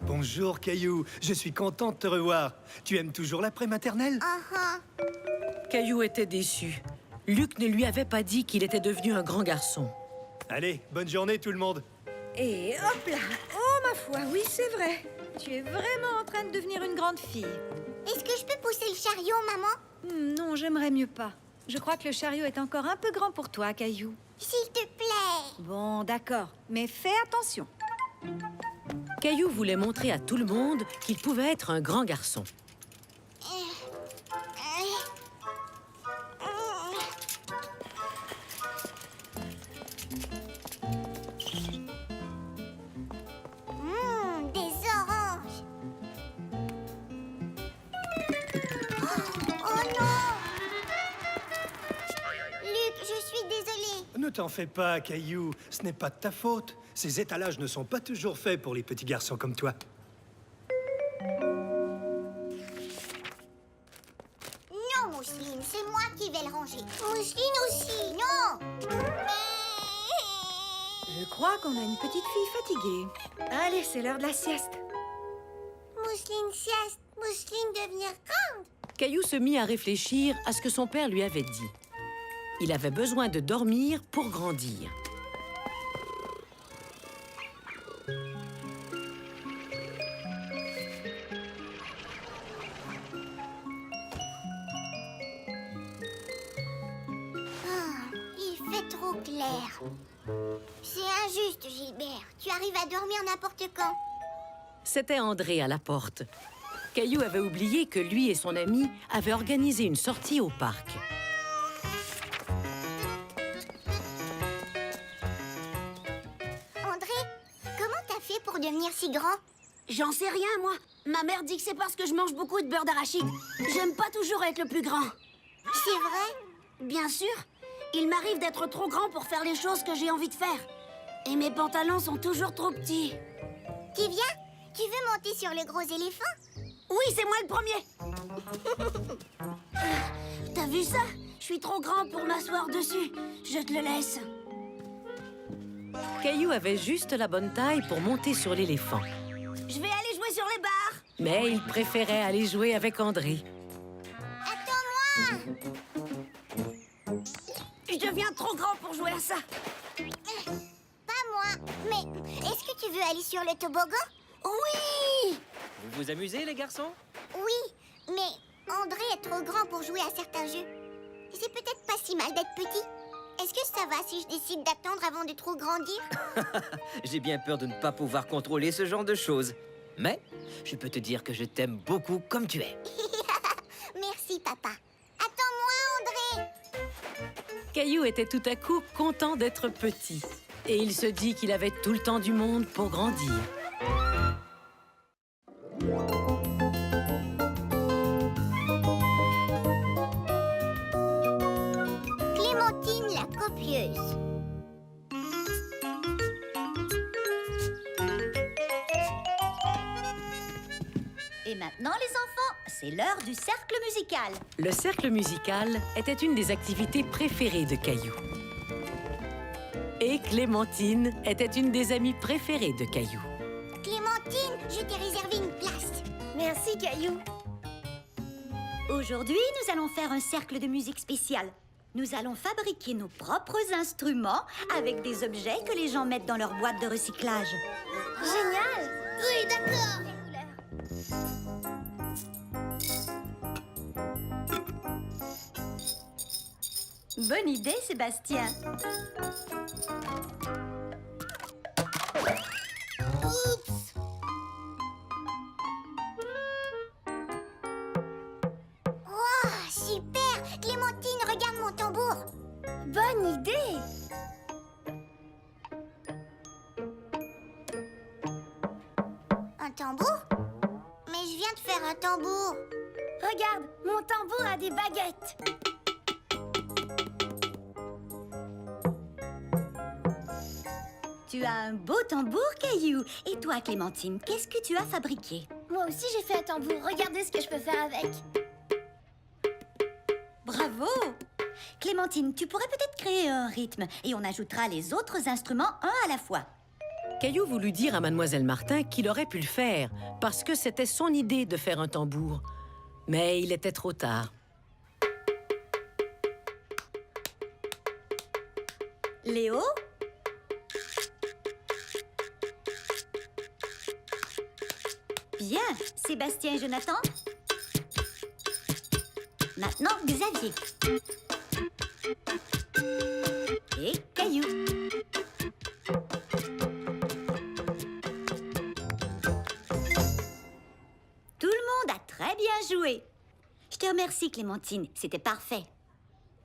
H: Bonjour, Caillou. Je suis content de te revoir. Tu aimes toujours la pré-maternelle?
C: Caillou était déçu. Luc ne lui avait pas dit qu'il était devenu un grand garçon.
H: Allez, bonne journée tout le monde.
A: Et hop là! Oh, ma foi, oui, c'est vrai. Tu es vraiment en train de devenir une grande fille.
B: Est-ce que je peux pousser le chariot, maman?
A: Non, j'aimerais mieux pas. Je crois que le chariot est encore un peu grand pour toi, Caillou.
B: S'il te plaît.
A: Bon, d'accord, mais fais attention.
C: Caillou voulait montrer à tout le monde qu'il pouvait être un grand garçon.
B: Des oranges. Oh non! Luc, je suis désolée.
H: Ne t'en fais pas, Caillou. Ce n'est pas de ta faute. Ces étalages ne sont pas toujours faits pour les petits garçons comme toi.
B: Non, Mousseline, c'est moi qui vais le ranger. Mousseline aussi. Non!
A: Je crois qu'on a une petite fille fatiguée. Allez, c'est l'heure de la sieste.
B: Mousseline sieste. Mousseline devenir grande.
C: Caillou se mit à réfléchir à ce que son père lui avait dit. Il avait besoin de dormir pour grandir.
B: Il fait trop clair. C'est injuste, Gilbert. Tu arrives à dormir n'importe quand.
C: C'était André à la porte. Caillou avait oublié que lui et son ami avaient organisé une sortie au parc.
B: André, comment t'as fait pour devenir si grand?
G: J'en sais rien, moi. Ma mère dit que c'est parce que je mange beaucoup de beurre d'arachide. J'aime pas toujours être le plus grand.
B: C'est vrai?
G: Bien sûr. Il m'arrive d'être trop grand pour faire les choses que j'ai envie de faire. Et mes pantalons sont toujours trop petits.
B: Tu viens? Tu veux monter sur le gros éléphant?
G: Oui, c'est moi le premier. T'as vu ça? Je suis trop grand pour m'asseoir dessus. Je te le laisse.
C: Caillou avait juste la bonne taille pour monter sur l'éléphant.
G: Je vais aller jouer sur les barres.
C: Mais il préférait aller jouer avec André.
B: À
G: Je deviens trop grand pour jouer à ça.
B: Pas moi. Mais est-ce que tu veux aller sur le toboggan?
G: Oui!
D: Vous vous amusez, les garçons?
B: Oui, mais André est trop grand pour jouer à certains jeux. C'est peut-être pas si mal d'être petit. Est-ce que ça va si je décide d'attendre avant de trop grandir?
D: J'ai bien peur de ne pas pouvoir contrôler ce genre de choses. Mais je peux te dire que je t'aime beaucoup comme tu es.
B: Merci, papa. Attends-moi, André.
C: Caillou était tout à coup content d'être petit. Et il se dit qu'il avait tout le temps du monde pour grandir.
B: Clémentine la copieuse.
F: Et maintenant, les enfants, c'est l'heure du cercle musical.
C: Le cercle musical était une des activités préférées de Caillou. Et Clémentine était une des amies préférées de Caillou.
B: Clémentine, je t'ai réservé une place.
G: Merci, Caillou.
F: Aujourd'hui, nous allons faire un cercle de musique spécial. Nous allons fabriquer nos propres instruments avec des objets que les gens mettent dans leur boîte de recyclage.
G: Génial! Oui, d'accord.
F: Bonne idée, Sébastien.
B: Oups. Wow, super. Clémentine, regarde mon tambour.
G: Bonne idée!
B: Un tambour? Mais je viens de faire un tambour.
G: Regarde, mon tambour a des baguettes.
F: Tu as un beau tambour, Caillou. Et toi, Clémentine, qu'est-ce que tu as fabriqué?
G: Moi aussi, j'ai fait un tambour. Regardez ce que je peux faire avec.
F: Bravo! Clémentine, tu pourrais peut-être créer un rythme et on ajoutera les autres instruments un à la fois.
C: Caillou voulut dire à Mademoiselle Martin qu'il aurait pu le faire parce que c'était son idée de faire un tambour. Mais il était trop tard.
F: Léo? Bien. Sébastien et Jonathan? Maintenant, Xavier. Et Caillou. Tout le monde a très bien joué. Je te remercie, Clémentine. C'était parfait.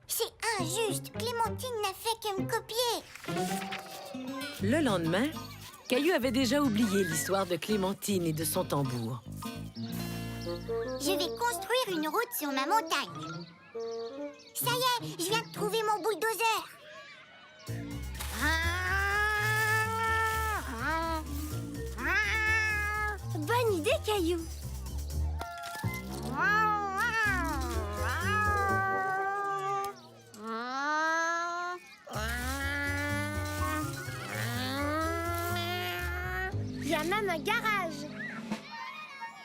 B: C'est injuste. Clémentine n'a fait que me copier.
C: Le lendemain, Caillou avait déjà oublié l'histoire de Clémentine et de son tambour.
B: Je vais construire une route sur ma montagne. Ça y est, je viens de trouver mon bulldozer.
G: Bonne idée, Caillou. Il y a même un garage.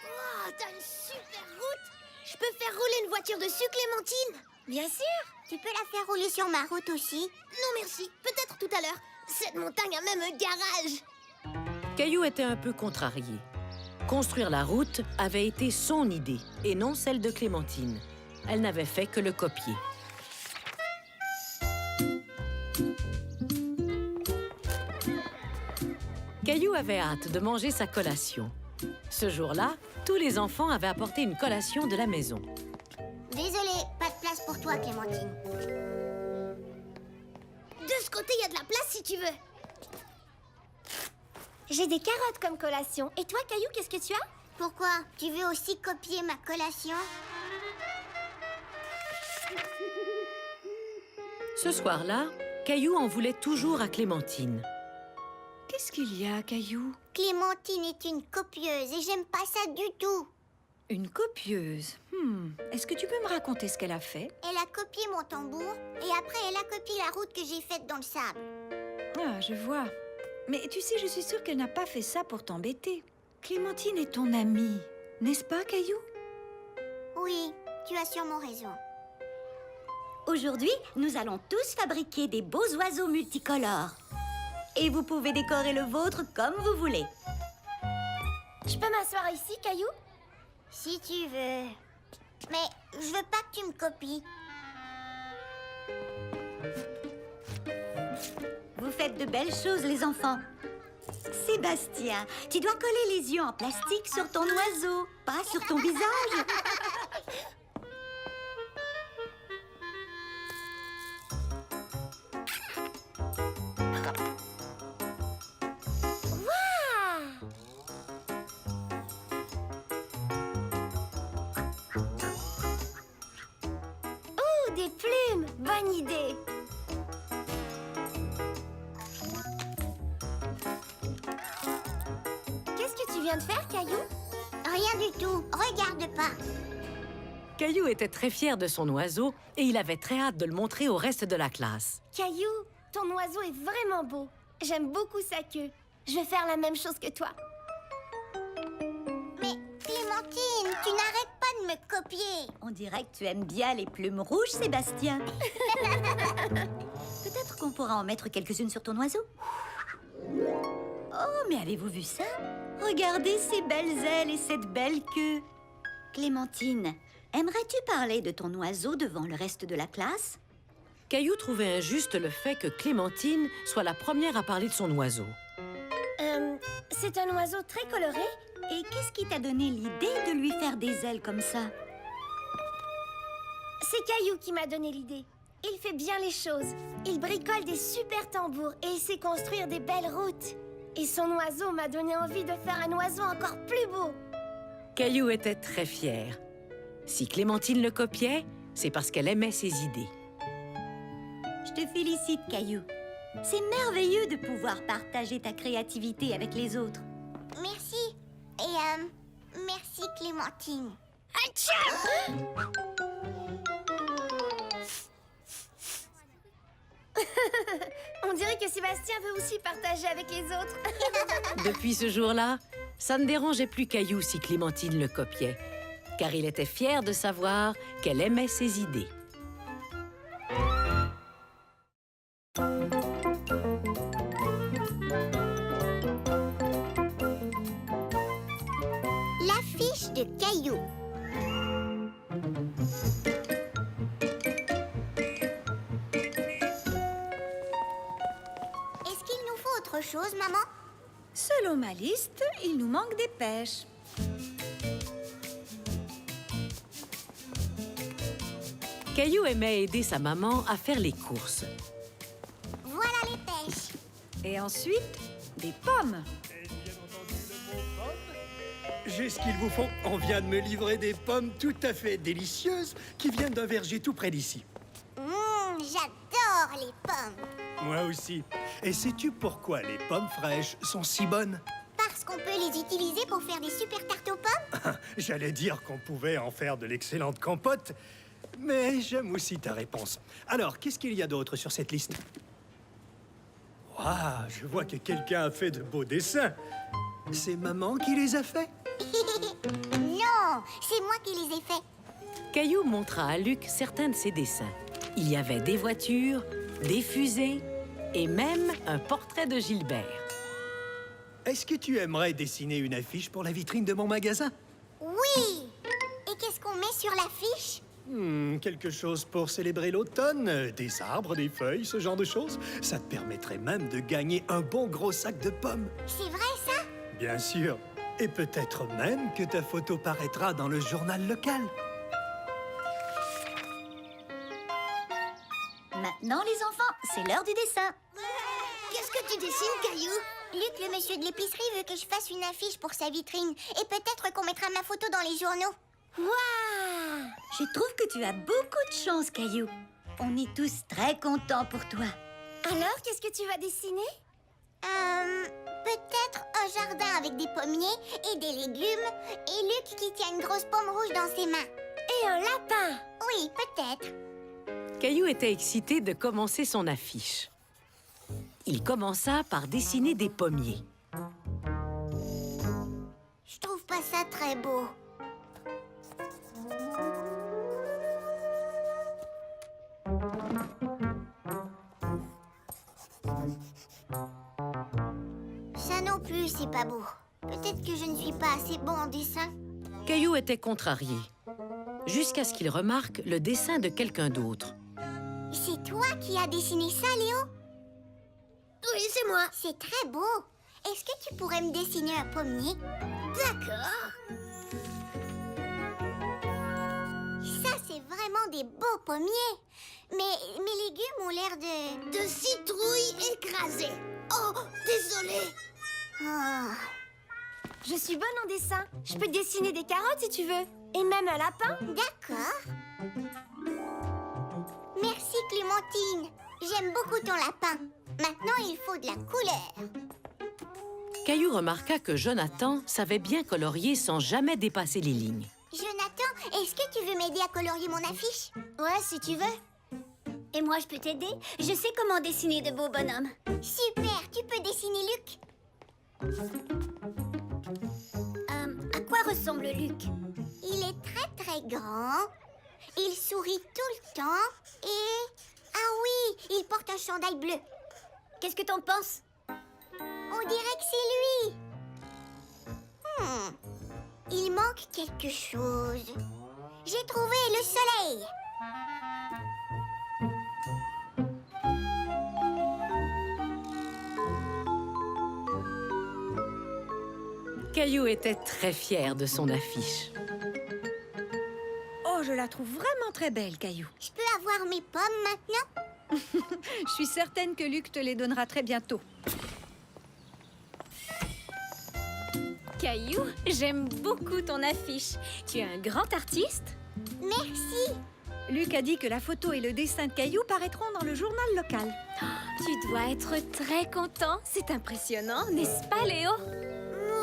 G: Wow, t'as une super route. Je peux faire rouler une voiture dessus, Clémentine? Bien sûr.
B: Tu peux la faire rouler sur ma route aussi?
G: Non, merci. Peut-être tout à l'heure. Cette montagne a même un garage.
C: Caillou était un peu contrarié. Construire la route avait été son idée et non celle de Clémentine. Elle n'avait fait que le copier. Caillou avait hâte de manger sa collation. Ce jour-là, tous les enfants avaient apporté une collation de la maison.
B: Désolée, pas de place pour toi, Clémentine.
G: De ce côté, il y a de la place si tu veux. J'ai des carottes comme collation. Et toi, Caillou, qu'est-ce que tu as?
B: Pourquoi? Tu veux aussi copier ma collation?
C: Ce soir-là, Caillou en voulait toujours à Clémentine.
A: Qu'est-ce qu'il y a, Caillou?
B: Clémentine est une copieuse et j'aime pas ça du tout.
A: Une copieuse. Est-ce que tu peux me raconter ce qu'elle a fait?
B: Elle a copié mon tambour et après elle a copié la route que j'ai faite dans le sable.
A: Ah, je vois. Mais tu sais, je suis sûre qu'elle n'a pas fait ça pour t'embêter. Clémentine est ton amie, n'est-ce pas, Caillou?
B: Oui, tu as sûrement raison.
F: Aujourd'hui, nous allons tous fabriquer des beaux oiseaux multicolores. Et vous pouvez décorer le vôtre comme vous voulez.
G: Je peux m'asseoir ici, Caillou?
B: Si tu veux. Mais je veux pas que tu me copies.
F: Vous faites de belles choses, les enfants. Sébastien, tu dois coller les yeux en plastique sur ton oiseau, pas sur ton visage.
G: Oh, des plumes! Bonne idée! Qu'est-ce que tu viens de faire, Caillou?
B: Rien du tout. Regarde pas.
C: Caillou était très fier de son oiseau et il avait très hâte de le montrer au reste de la classe.
G: Caillou, ton oiseau est vraiment beau. J'aime beaucoup sa queue. Je vais faire la même chose que toi.
B: Mais Clémentine, tu n'arrêtes pas de me copier.
F: On dirait que tu aimes bien les plumes rouges, Sébastien. Peut-être qu'on pourra en mettre quelques-unes sur ton oiseau. Oh, mais avez-vous vu ça? Regardez ces belles ailes et cette belle queue. Clémentine, aimerais-tu parler de ton oiseau devant le reste de la classe?
C: Caillou trouvait injuste le fait que Clémentine soit la première à parler de son oiseau.
G: C'est un oiseau très coloré.
F: Et qu'est-ce qui t'a donné l'idée de lui faire des ailes comme ça?
G: C'est Caillou qui m'a donné l'idée. Il fait bien les choses. Il bricole des super tambours et il sait construire des belles routes. Et son oiseau m'a donné envie de faire un oiseau encore plus beau.
C: Caillou était très fier. Si Clémentine le copiait, c'est parce qu'elle aimait ses idées.
F: Je te félicite, Caillou. C'est merveilleux de pouvoir partager ta créativité avec les autres.
B: Merci. Et merci Clémentine.
G: On dirait que Sébastien veut aussi partager avec les autres.
C: Depuis ce jour-là, ça ne dérangeait plus Caillou si Clémentine le copiait, car il était fier de savoir qu'elle aimait ses idées.
B: L'affiche de Caillou. Est-ce qu'il nous faut autre chose, maman?
A: Selon ma liste, il nous manque des pêches.
C: Caillou aimait aider sa maman à faire les courses.
B: Voilà les pêches.
A: Et ensuite, des pommes.
H: J'ai ce qu'il vous faut. On vient de me livrer des pommes tout à fait délicieuses qui viennent d'un verger tout près d'ici.
B: J'adore les pommes.
H: Moi aussi. Et sais-tu pourquoi les pommes fraîches sont si bonnes?
B: Parce qu'on peut les utiliser pour faire des super tartes aux pommes.
H: J'allais dire qu'on pouvait en faire de l'excellente compote, mais j'aime aussi ta réponse. Alors, qu'est-ce qu'il y a d'autre sur cette liste? Waouh, je vois que quelqu'un a fait de beaux dessins. C'est maman qui les a faits?
B: Non, c'est moi qui les ai faits.
C: Caillou montra à Luc certains de ses dessins. Il y avait des voitures, des fusées et même un portrait de Gilbert.
H: Est-ce que tu aimerais dessiner une affiche pour la vitrine de mon magasin?
B: Oui. Et qu'est-ce qu'on met sur l'affiche?
H: Quelque chose pour célébrer l'automne, des arbres, des feuilles, ce genre de choses. Ça te permettrait même de gagner un bon gros sac de pommes.
B: C'est vrai, ça?
H: Bien sûr. Et peut-être même que ta photo paraîtra dans le journal local.
F: Maintenant, les enfants, c'est l'heure du dessin.
B: Qu'est-ce que tu dessines, Caillou? Luc, le monsieur de l'épicerie, veut que je fasse une affiche pour sa vitrine. Et peut-être qu'on mettra ma photo dans les journaux.
F: Waouh! Je trouve que tu as beaucoup de chance, Caillou. On est tous très contents pour toi.
G: Alors, qu'est-ce que tu vas dessiner?
B: Peut-être un jardin avec des pommiers et des légumes. Et Luc qui tient une grosse pomme rouge dans ses mains.
G: Et un lapin!
B: Oui, peut-être.
C: Caillou était excité de commencer son affiche. Il commença par dessiner des pommiers.
B: Je trouve pas ça très beau. c'est pas beau. Peut-être que je ne suis pas assez bon en dessin.
C: Caillou était contrarié, jusqu'à ce qu'il remarque le dessin de quelqu'un d'autre.
B: C'est toi qui as dessiné ça, Léo?
G: Oui, c'est moi.
B: C'est très beau. Est-ce que tu pourrais me dessiner un pommier?
G: D'accord.
B: Ça, c'est vraiment des beaux pommiers. Mais mes légumes ont l'air de...
G: De citrouilles écrasées. Oh, désolée.
B: Oh.
G: Je suis bonne en dessin. Je peux dessiner des carottes si tu veux. Et même un lapin.
B: D'accord. Merci, Clémentine. J'aime beaucoup ton lapin. Maintenant, il faut de la couleur.
C: Caillou remarqua que Jonathan savait bien colorier sans jamais dépasser les lignes.
B: Jonathan, est-ce que tu veux m'aider à colorier mon affiche?
G: Ouais, si tu veux.
F: Et moi, je peux t'aider? Je sais comment dessiner de beaux bonhommes.
B: Super, tu peux dessiner Luc?
F: À quoi ressemble Luc?
B: Il est très très grand. Il sourit tout le temps. Et... ah oui, il porte un chandail bleu.
F: Qu'est-ce que t'en penses?
B: On dirait que c'est lui. Il manque quelque chose. J'ai trouvé le soleil.
C: Caillou était très fier de son affiche.
A: Oh, je la trouve vraiment très belle, Caillou.
B: Je peux avoir mes pommes maintenant?
A: Je suis certaine que Luc te les donnera très bientôt.
I: Caillou, j'aime beaucoup ton affiche. Tu es un grand artiste.
B: Merci.
A: Luc a dit que la photo et le dessin de Caillou paraîtront dans le journal local.
I: Tu dois être très content. C'est impressionnant, n'est-ce pas, Léo?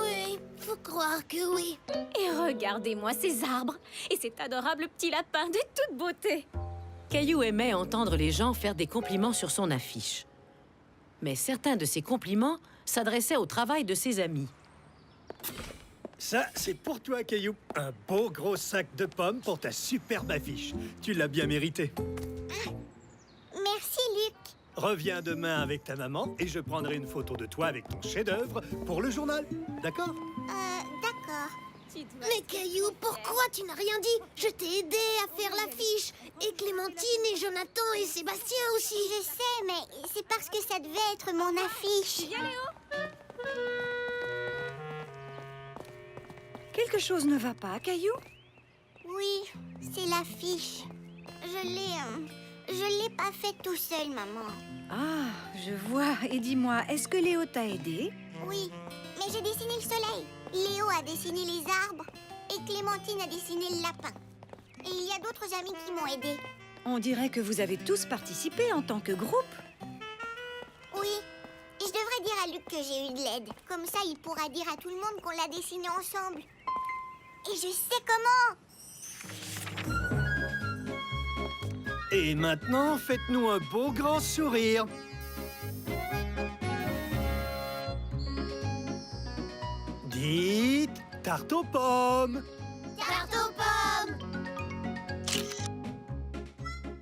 G: Oui, faut croire que oui.
I: Et regardez-moi ces arbres et cet adorable petit lapin de toute beauté.
C: Caillou aimait entendre les gens faire des compliments sur son affiche. Mais certains de ces compliments s'adressaient au travail de ses amis.
H: Ça, c'est pour toi, Caillou. Un beau gros sac de pommes pour ta superbe affiche. Tu l'as bien mérité.
B: Merci, Luc.
H: Reviens demain avec ta maman et je prendrai une photo de toi avec ton chef-d'œuvre pour le journal. D'accord?
B: D'accord.
G: Mais Caillou, pourquoi tu n'as rien dit? Je t'ai aidé à faire l'affiche. Et Clémentine et Jonathan et Sébastien aussi.
B: Je sais, mais c'est parce que ça devait être mon affiche.
A: Quelque chose ne va pas, Caillou?
B: Oui, c'est l'affiche. Je l'ai pas faite tout seul, maman.
A: Ah, je vois. Et dis-moi, est-ce que Léo t'a aidé?
B: Oui, mais j'ai dessiné le soleil. Léo a dessiné les arbres et Clémentine a dessiné le lapin. Et il y a d'autres amis qui m'ont aidé.
A: On dirait que vous avez tous participé en tant que groupe.
B: Oui, et je devrais dire à Luc que j'ai eu de l'aide. Comme ça, il pourra dire à tout le monde qu'on l'a dessiné ensemble. Et je sais comment.
H: Et maintenant, faites-nous un beau grand sourire. Dites tarte aux pommes.
B: Tarte aux pommes.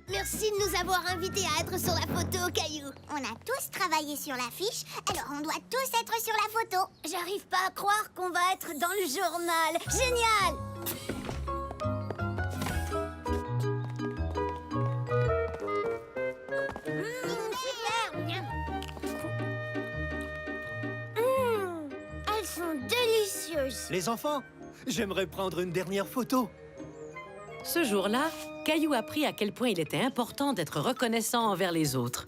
G: Merci de nous avoir invités à être sur la photo, Caillou.
B: On a tous travaillé sur l'affiche, alors on doit tous être sur la photo.
F: J'arrive pas à croire qu'on va être dans le journal. Génial!
G: Elles sont délicieuses.
H: Les enfants, j'aimerais prendre une dernière photo.
C: Ce jour-là, Caillou apprit à quel point il était important d'être reconnaissant envers les autres.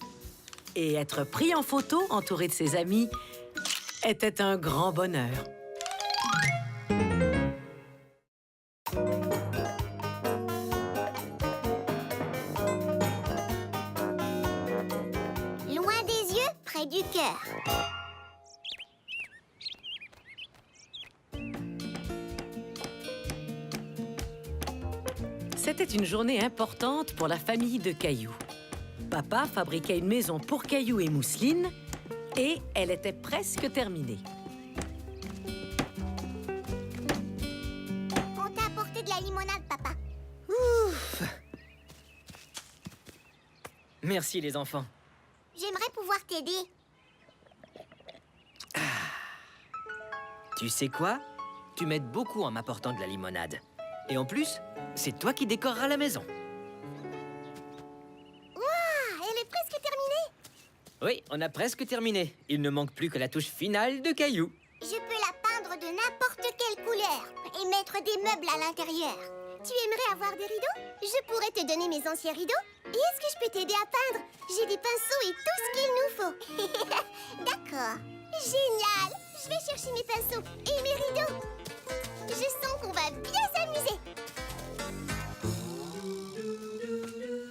C: Et être pris en photo, entouré de ses amis, était un grand bonheur.
B: Loin des yeux, près du cœur.
C: C'était une journée importante pour la famille de Caillou. Papa fabriquait une maison pour Caillou et Mousseline et elle était presque terminée.
B: On t'a apporté de la limonade, papa.
D: Merci, les enfants.
B: J'aimerais pouvoir t'aider.
D: Tu sais quoi? Tu m'aides beaucoup en m'apportant de la limonade. Et en plus, c'est toi qui décoreras la maison.
G: Ah, elle est presque terminée.
D: Oui, on a presque terminé. Il ne manque plus que la touche finale de Caillou.
B: Je peux la peindre de n'importe quelle couleur et mettre des meubles à l'intérieur.
G: Tu aimerais avoir des rideaux? Je pourrais te donner mes anciens rideaux. Et est-ce que je peux t'aider à peindre? J'ai des pinceaux et tout ce qu'il nous faut.
B: D'accord.
G: Génial! Je vais chercher mes pinceaux et mes rideaux. Je sens qu'on va bien s'amuser.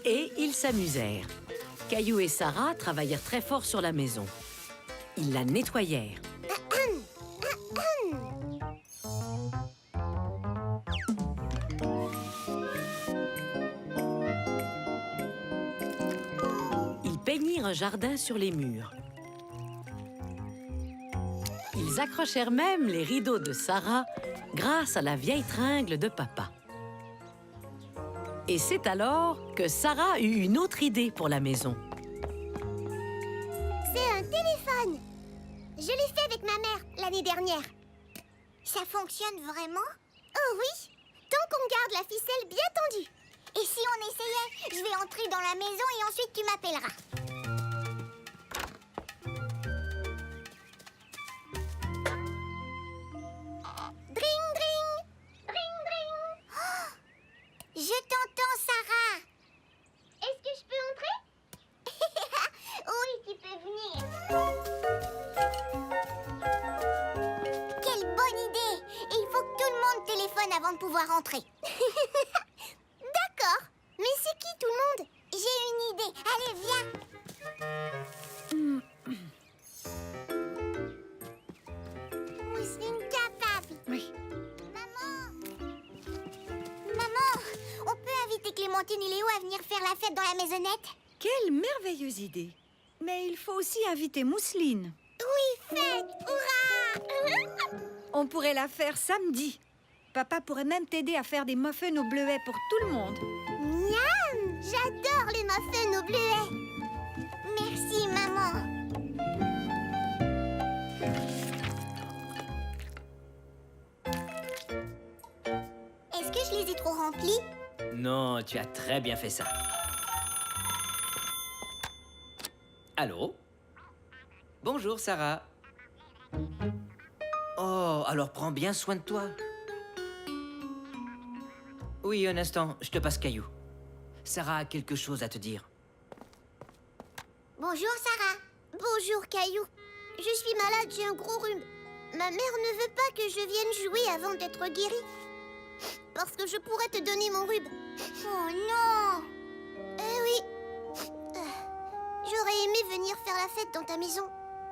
C: Et ils s'amusèrent. Caillou et Sarah travaillèrent très fort sur la maison. Ils la nettoyèrent. Ils peignirent un jardin sur les murs. Ils accrochèrent même les rideaux de Sarah grâce à la vieille tringle de papa. Et c'est alors que Sarah eut une autre idée pour la maison.
G: C'est un téléphone. Je l'ai fait avec ma mère l'année dernière.
B: Ça fonctionne vraiment?
G: Oh oui, tant qu'on garde la ficelle bien tendue.
B: Et si on essayait? Je vais entrer dans la maison et ensuite tu m'appelleras.
G: Dring, dring. Dring, dring.
B: Je t'entends, Sarah.
G: Est-ce que je peux entrer?
B: Oui, tu peux venir. Quelle bonne idée! Et il faut que tout le monde téléphone avant de pouvoir entrer.
G: D'accord. Mais c'est qui tout le monde?
B: J'ai une idée. Allez, viens. Mousseline capable.
A: Oui.
B: Maman, on peut inviter Clémentine et Léo à venir faire la fête dans la maisonnette?
A: Quelle merveilleuse idée. Mais il faut aussi inviter Mousseline.
B: Oui, fête! Hurrah!
A: On pourrait la faire samedi. Papa pourrait même t'aider à faire des muffins au bleuet pour tout le monde.
G: Miam! J'adore les muffins au bleuet.
B: Merci, maman. Est-ce que je les ai trop remplis?
D: Non, tu as très bien fait ça. Allô? Bonjour, Sarah. Oh, alors prends bien soin de toi. Oui, un instant, je te passe Caillou. Sarah a quelque chose à te dire.
B: Bonjour, Sarah.
G: Bonjour, Caillou. Je suis malade, j'ai un gros rhume. Ma mère ne veut pas que je vienne jouer avant d'être guérie. Parce que je pourrais te donner mon rhume.
B: Oh non!
G: Eh oui. J'aurais aimé venir faire la fête dans ta maison.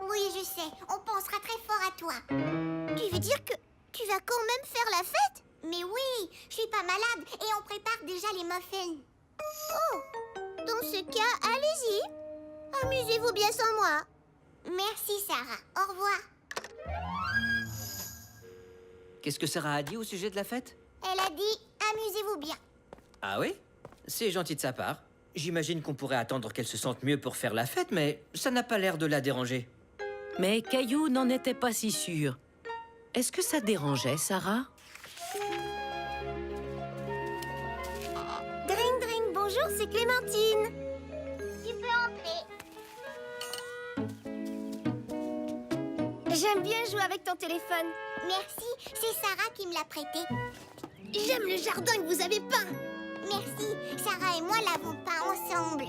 B: Oui, je sais. On pensera très fort à toi.
G: Tu veux dire que tu vas quand même faire la fête?
B: Mais oui, je suis pas malade et on prépare déjà les muffins.
G: Oh, dans ce cas, allez-y. Amusez-vous bien sans moi.
B: Merci, Sarah. Au revoir.
D: Qu'est-ce que Sarah a dit au sujet de la fête?
B: Elle a dit « amusez-vous bien ».
D: Ah oui? C'est gentil de sa part. J'imagine qu'on pourrait attendre qu'elle se sente mieux pour faire la fête, mais ça n'a pas l'air de la déranger.
C: Mais Caillou n'en était pas si sûr. Est-ce que ça dérangeait, Sarah?
G: Dring, dring, bonjour, c'est Clémentine.
B: Tu peux entrer.
G: J'aime bien jouer avec ton téléphone.
B: Merci, c'est Sarah qui me l'a prêté.
G: J'aime le jardin que vous avez peint.
B: Merci, Sarah et moi l'avons peint ensemble.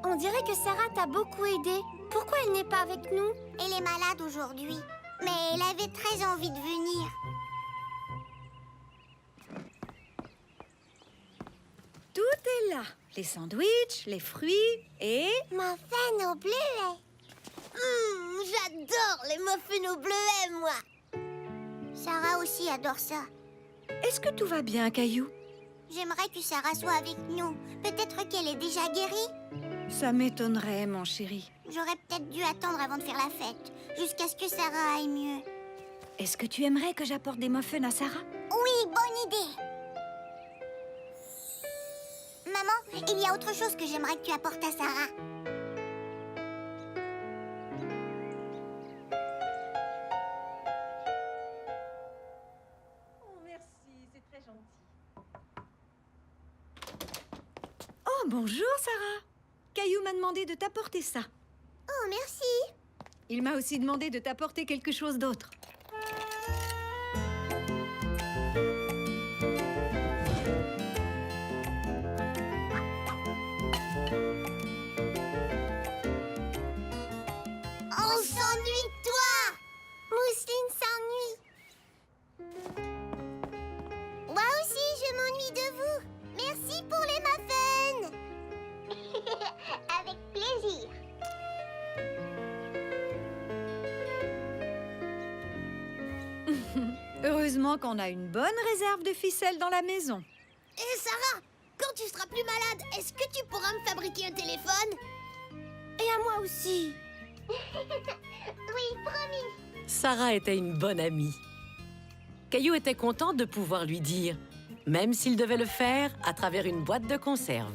G: On dirait que Sarah t'a beaucoup aidé. Pourquoi elle n'est pas avec nous?
B: Elle est malade aujourd'hui, mais elle avait très envie de venir.
A: Tout est là. Les sandwichs, les fruits et...
B: Muffins au bleuet.
G: J'adore les muffins au bleuet, moi.
B: Sarah aussi adore ça.
A: Est-ce que tout va bien, Caillou?
B: J'aimerais que Sarah soit avec nous. Peut-être qu'elle est déjà guérie.
A: Ça m'étonnerait, mon chéri.
B: J'aurais peut-être dû attendre avant de faire la fête, jusqu'à ce que Sarah aille mieux.
A: Est-ce que tu aimerais que j'apporte des muffins à Sarah?
B: Oui, bonne idée. Maman, il y a autre chose que j'aimerais que tu apportes à Sarah.
A: Oh, bonjour, Sarah. Caillou m'a demandé de t'apporter ça.
B: Oh, merci.
A: Il m'a aussi demandé de t'apporter quelque chose d'autre.
B: On s'ennuie de toi.
G: Mousseline s'ennuie.
B: Moi aussi, je m'ennuie de vous. Merci pour les muffins. Avec plaisir.
A: Heureusement qu'on a une bonne réserve de ficelles dans la maison.
B: Et Sarah, quand tu seras plus malade, est-ce que tu pourras me fabriquer un téléphone?
G: Et à moi aussi.
B: Oui, promis.
C: Sarah était une bonne amie. Caillou était content de pouvoir lui dire, même s'il devait le faire à travers une boîte de conserve.